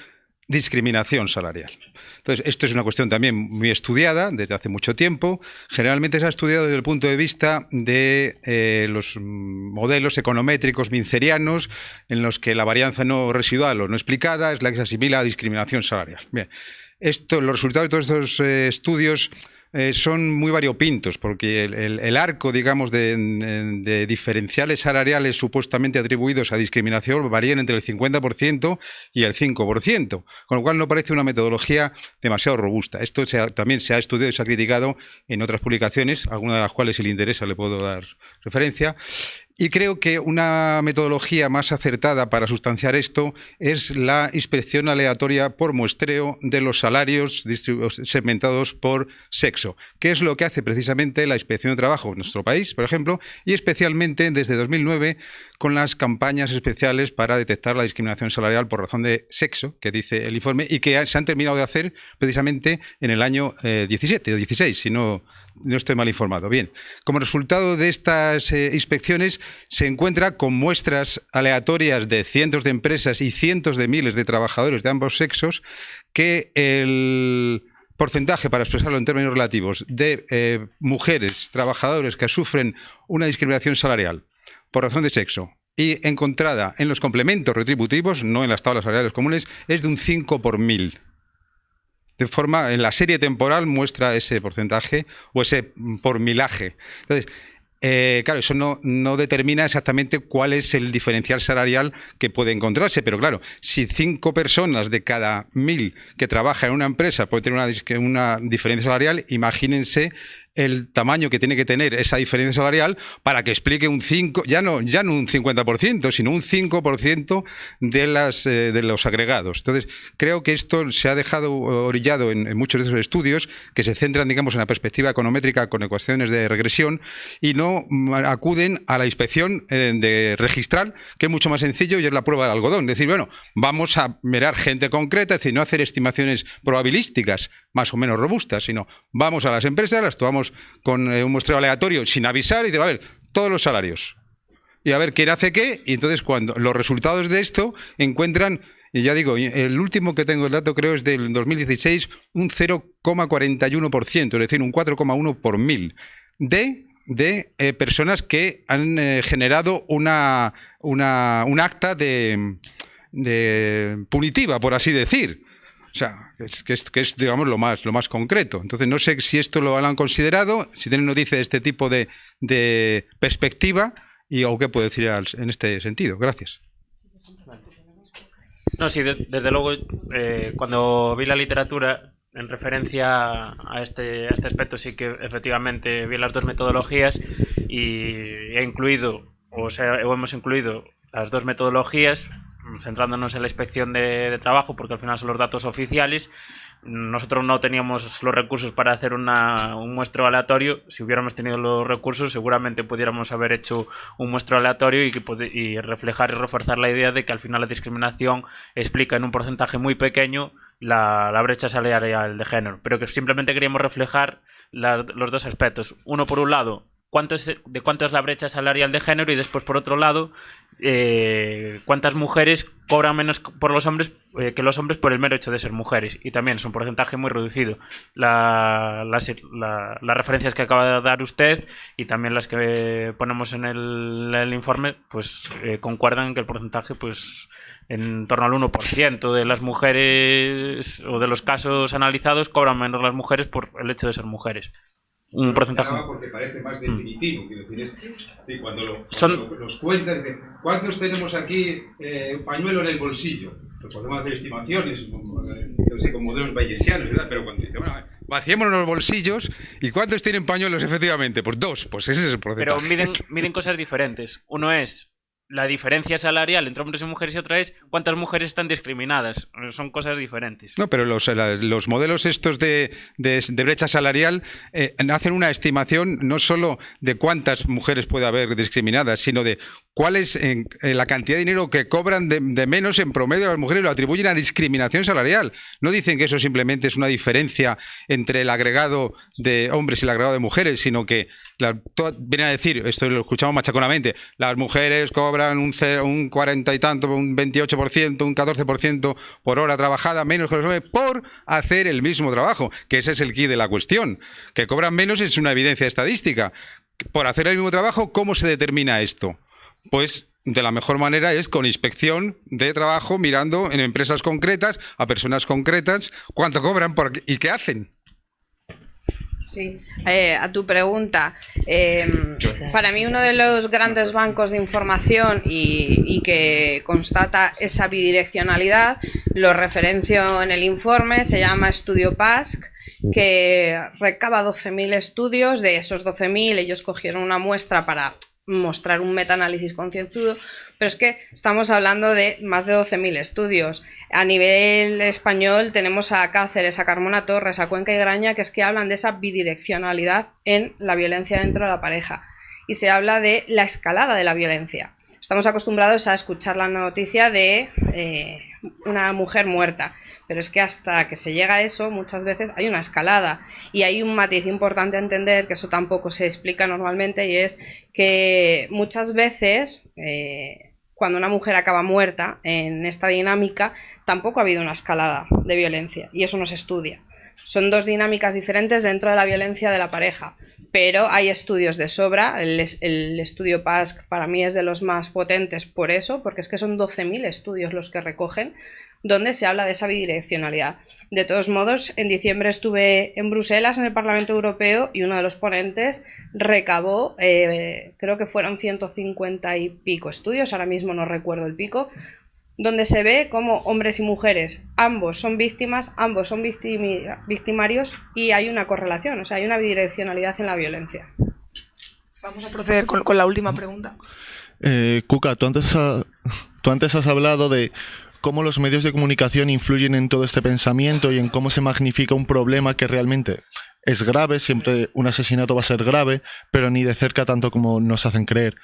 discriminación salarial. Entonces, esto es una cuestión también muy estudiada desde hace mucho tiempo. Generalmente se ha estudiado desde el punto de vista de los modelos econométricos mincerianos, en los que la varianza no residual o no explicada es la que se asimila a discriminación salarial. Bien, los resultados de todos estos estudios son muy variopintos, porque el arco, digamos, de diferenciales salariales supuestamente atribuidos a discriminación varían entre el 50% y el 5%, con lo cual no parece una metodología demasiado robusta. Esto también se ha estudiado y se ha criticado en otras publicaciones, algunas de las cuales, si le interesa, le puedo dar referencia. Y creo que una metodología más acertada para sustanciar esto es la inspección aleatoria por muestreo de los salarios segmentados por sexo, que es lo que hace precisamente la Inspección de Trabajo en nuestro país, por ejemplo, y especialmente desde 2009 con las campañas especiales para detectar la discriminación salarial por razón de sexo, que dice el informe, y que se han terminado de hacer precisamente en el año 17 o 16, si no estoy mal informado. Bien, como resultado de estas inspecciones se encuentra con muestras aleatorias de cientos de empresas y cientos de miles de trabajadores de ambos sexos que el porcentaje, para expresarlo en términos relativos, de mujeres, trabajadores que sufren una discriminación salarial por razón de sexo y encontrada en los complementos retributivos, no en las tablas salariales comunes, es de un 5 por 1000. De forma, en la serie temporal muestra ese porcentaje o ese por milaje. Entonces, claro, eso no determina exactamente cuál es el diferencial salarial que puede encontrarse, pero claro, si 5 personas de cada 1000 que trabajan en una empresa pueden tener una diferencia salarial, imagínense el tamaño que tiene que tener esa diferencia salarial para que explique un 5, ya no un 50%, sino un 5% de los agregados. Entonces, creo que esto se ha dejado orillado en muchos de esos estudios que se centran, digamos, en la perspectiva econométrica con ecuaciones de regresión y no acuden a la inspección de registral, que es mucho más sencillo y es la prueba del algodón. Es decir, bueno, vamos a mirar gente concreta, es decir, no hacer estimaciones probabilísticas más o menos robustas, sino vamos a las empresas, las tomamos con un muestreo aleatorio sin avisar y digo, a ver, todos los salarios. Y a ver quién hace qué, y entonces cuando los resultados de esto encuentran, y ya digo, el último que tengo el dato creo es del 2016, un 0,41%, es decir, un 4,1 por 1000 de personas que han generado un acta de punitiva, por así decir. O sea, que es digamos, lo más concreto. Entonces, no sé si esto lo han considerado, si tienen noticia de este tipo de perspectiva o qué puedo decir en este sentido. Gracias. No, sí, desde luego, cuando vi la literatura en referencia a este aspecto, sí que efectivamente vi las dos metodologías y hemos incluido las dos metodologías, centrándonos en la inspección de trabajo, porque al final son los datos oficiales. Nosotros no teníamos los recursos para hacer un muestreo aleatorio. Si hubiéramos tenido los recursos, seguramente pudiéramos haber hecho un muestreo aleatorio y reflejar y reforzar la idea de que al final la discriminación explica en un porcentaje muy pequeño la brecha salarial de género. Pero que simplemente queríamos reflejar los dos aspectos. Uno, por un lado, cuánto es la brecha salarial de género, y después, por otro lado, cuántas mujeres cobran menos por los hombres que los hombres por el mero hecho de ser mujeres, y también es un porcentaje muy reducido. Las referencias que acaba de dar usted y también las que ponemos en el informe pues concuerdan en que el porcentaje pues en torno al 1% de las mujeres o de los casos analizados cobran menos las mujeres por el hecho de ser mujeres. Un porcentaje. Porque parece más definitivo, quiero decir, cuando los cuentas, ¿cuántos tenemos aquí pañuelo en el bolsillo? Pues podemos hacer estimaciones, no sé, con modelos bayesianos, ¿verdad? Pero cuando dice, bueno, vaciémonos los bolsillos, ¿y cuántos tienen pañuelos efectivamente? Pues 2, pues ese es el porcentaje. Pero miden cosas diferentes. Uno es la diferencia salarial entre hombres y mujeres y otra es cuántas mujeres están discriminadas. Son cosas diferentes. No, pero los modelos estos de brecha salarial hacen una estimación no solo de cuántas mujeres puede haber discriminadas, sino de cuál es la cantidad de dinero que cobran de menos en promedio las mujeres, lo atribuyen a discriminación salarial. No dicen que eso simplemente es una diferencia entre el agregado de hombres y el agregado de mujeres, sino que vienen a decir, esto lo escuchamos machaconamente, las mujeres cobran un 40 y tanto, un 28%, un 14% por hora trabajada, menos que los hombres, por hacer el mismo trabajo, que ese es el quid de la cuestión. Que cobran menos es una evidencia estadística. Por hacer el mismo trabajo, ¿cómo se determina esto? Pues de la mejor manera es con inspección de trabajo, mirando en empresas concretas, a personas concretas, cuánto cobran y qué hacen. Sí, a tu pregunta, para mí uno de los grandes bancos de información y que constata esa bidireccionalidad, lo referencio en el informe, se llama Estudio PASC, que recaba 12.000 estudios. De esos 12.000 ellos cogieron una muestra para mostrar un metaanálisis concienzudo, pero es que estamos hablando de más de 12.000 estudios. A nivel español tenemos a Cáceres, a Carmona Torres, a Cuenca y Graña, que es que hablan de esa bidireccionalidad en la violencia dentro de la pareja. Y se habla de la escalada de la violencia. Estamos acostumbrados a escuchar la noticia de una mujer muerta, pero es que hasta que se llega a eso muchas veces hay una escalada y hay un matiz importante a entender, que eso tampoco se explica normalmente, y es que muchas veces cuando una mujer acaba muerta en esta dinámica tampoco ha habido una escalada de violencia y eso no se estudia. Son dos dinámicas diferentes dentro de la violencia de la pareja, pero hay estudios de sobra. El estudio PASC para mí es de los más potentes por eso, porque es que son 12.000 estudios los que recogen donde se habla de esa bidireccionalidad. De todos modos, en diciembre estuve en Bruselas, en el Parlamento Europeo, y uno de los ponentes recabó, creo que fueron 150 y pico estudios, ahora mismo no recuerdo el pico, donde se ve cómo hombres y mujeres, ambos son víctimas, ambos son victimarios y hay una correlación, o sea, hay una bidireccionalidad en la violencia. Vamos a proceder con la última pregunta. Cuca, tú antes has hablado de cómo los medios de comunicación influyen en todo este pensamiento y en cómo se magnifica un problema que realmente es grave, siempre un asesinato va a ser grave, pero ni de cerca tanto como nos hacen creer.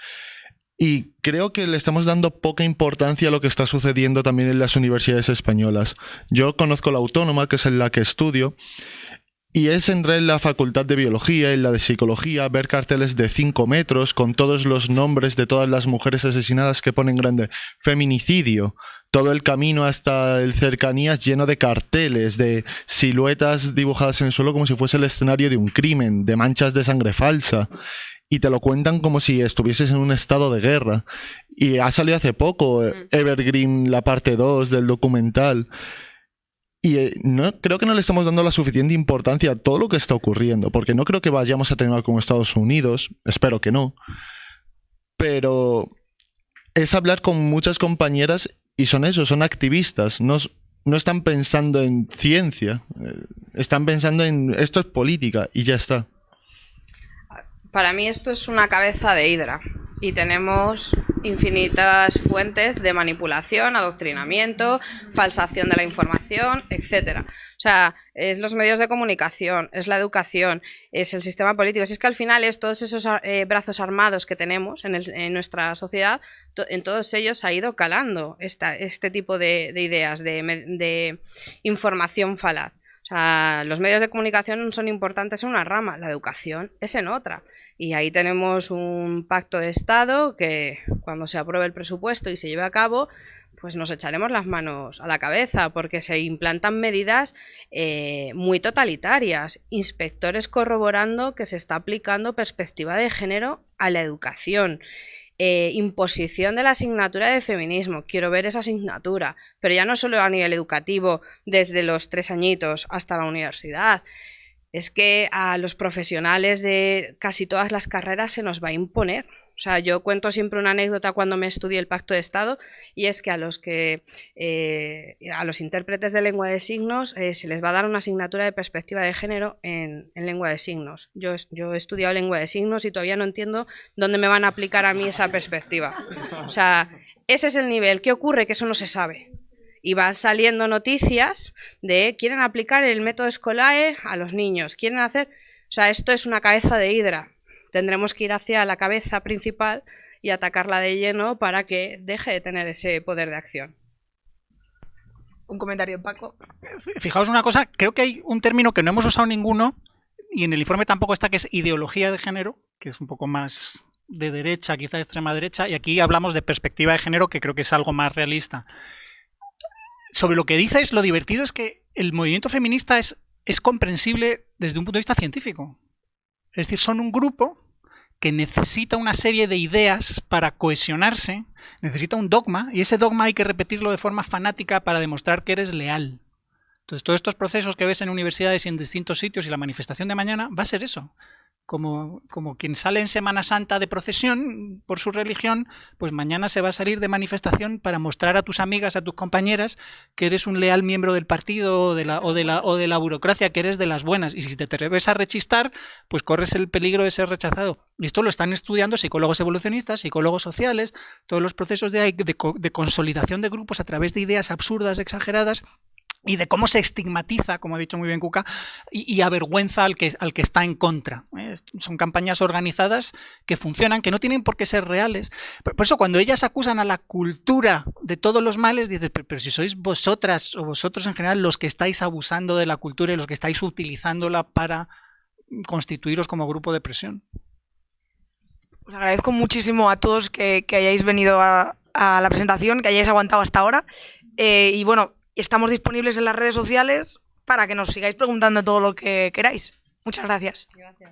Y creo que le estamos dando poca importancia a lo que está sucediendo también en las universidades españolas. Yo conozco la Autónoma, que es en la que estudio, y entré en la Facultad de Biología, en la de Psicología, ver carteles de 5 metros con todos los nombres de todas las mujeres asesinadas que ponen grande feminicidio. Todo el camino hasta el Cercanías lleno de carteles, de siluetas dibujadas en el suelo como si fuese el escenario de un crimen, de manchas de sangre falsa. Y te lo cuentan como si estuvieses en un estado de guerra. Y ha salido hace poco Evergreen, la parte 2 del documental. Y creo que no le estamos dando la suficiente importancia a todo lo que está ocurriendo, porque no creo que vayamos a terminar con Estados Unidos, espero que no. Pero es hablar con muchas compañeras y son activistas, no están pensando en ciencia, están pensando en esto es política y ya está. Para mí esto es una cabeza de hidra y tenemos infinitas fuentes de manipulación, adoctrinamiento, falsación de la información, etc. O sea, es los medios de comunicación, es la educación, es el sistema político. Si es que al final es todos esos brazos armados que tenemos en nuestra sociedad, en todos ellos ha ido calando este tipo de ideas, de información falaz. O sea, los medios de comunicación son importantes en una rama, la educación es en otra. Y ahí tenemos un pacto de Estado que cuando se apruebe el presupuesto y se lleve a cabo, pues nos echaremos las manos a la cabeza porque se implantan medidas muy totalitarias, inspectores corroborando que se está aplicando perspectiva de género a la educación. Imposición de la asignatura de feminismo, quiero ver esa asignatura, pero ya no solo a nivel educativo, desde los 3 añitos hasta la universidad, es que a los profesionales de casi todas las carreras se nos va a imponer. O sea, yo cuento siempre una anécdota cuando me estudié el Pacto de Estado, y es que a los intérpretes de lengua de signos se les va a dar una asignatura de perspectiva de género en lengua de signos. Yo he estudiado lengua de signos y todavía no entiendo dónde me van a aplicar a mí esa perspectiva. O sea, ese es el nivel. ¿Qué ocurre? Que eso no se sabe. Y van saliendo noticias de quieren aplicar el método Scolae a los niños, quieren hacer... O sea, esto es una cabeza de hidra. Tendremos que ir hacia la cabeza principal y atacarla de lleno para que deje de tener ese poder de acción. Un comentario, Paco. Fijaos una cosa, creo que hay un término que no hemos usado ninguno y en el informe tampoco está, que es ideología de género, que es un poco más de derecha, quizá de extrema derecha, y aquí hablamos de perspectiva de género, que creo que es algo más realista. Sobre lo que dices, lo divertido es que el movimiento feminista es comprensible desde un punto de vista científico. Es decir, son un grupo que necesita una serie de ideas para cohesionarse, necesita un dogma, y ese dogma hay que repetirlo de forma fanática para demostrar que eres leal. Entonces, todos estos procesos que ves en universidades y en distintos sitios y la manifestación de mañana va a ser eso. como quien sale en Semana Santa de procesión por su religión, pues mañana se va a salir de manifestación para mostrar a tus amigas, a tus compañeras, que eres un leal miembro del partido o de la burocracia, que eres de las buenas. Y si te atreves a rechistar, pues corres el peligro de ser rechazado. Y esto lo están estudiando psicólogos evolucionistas, psicólogos sociales, todos los procesos de consolidación de grupos a través de ideas absurdas, exageradas, y de cómo se estigmatiza, como ha dicho muy bien Cuca, y avergüenza al que está en contra. Son campañas organizadas que funcionan, que no tienen por qué ser reales. Por eso cuando ellas acusan a la cultura de todos los males, dices, pero si sois vosotras o vosotros en general los que estáis abusando de la cultura y los que estáis utilizándola para constituiros como grupo de presión. Os agradezco muchísimo a todos que hayáis venido a la presentación, que hayáis aguantado hasta ahora. Y bueno, estamos disponibles en las redes sociales para que nos sigáis preguntando todo lo que queráis. Muchas gracias. Gracias.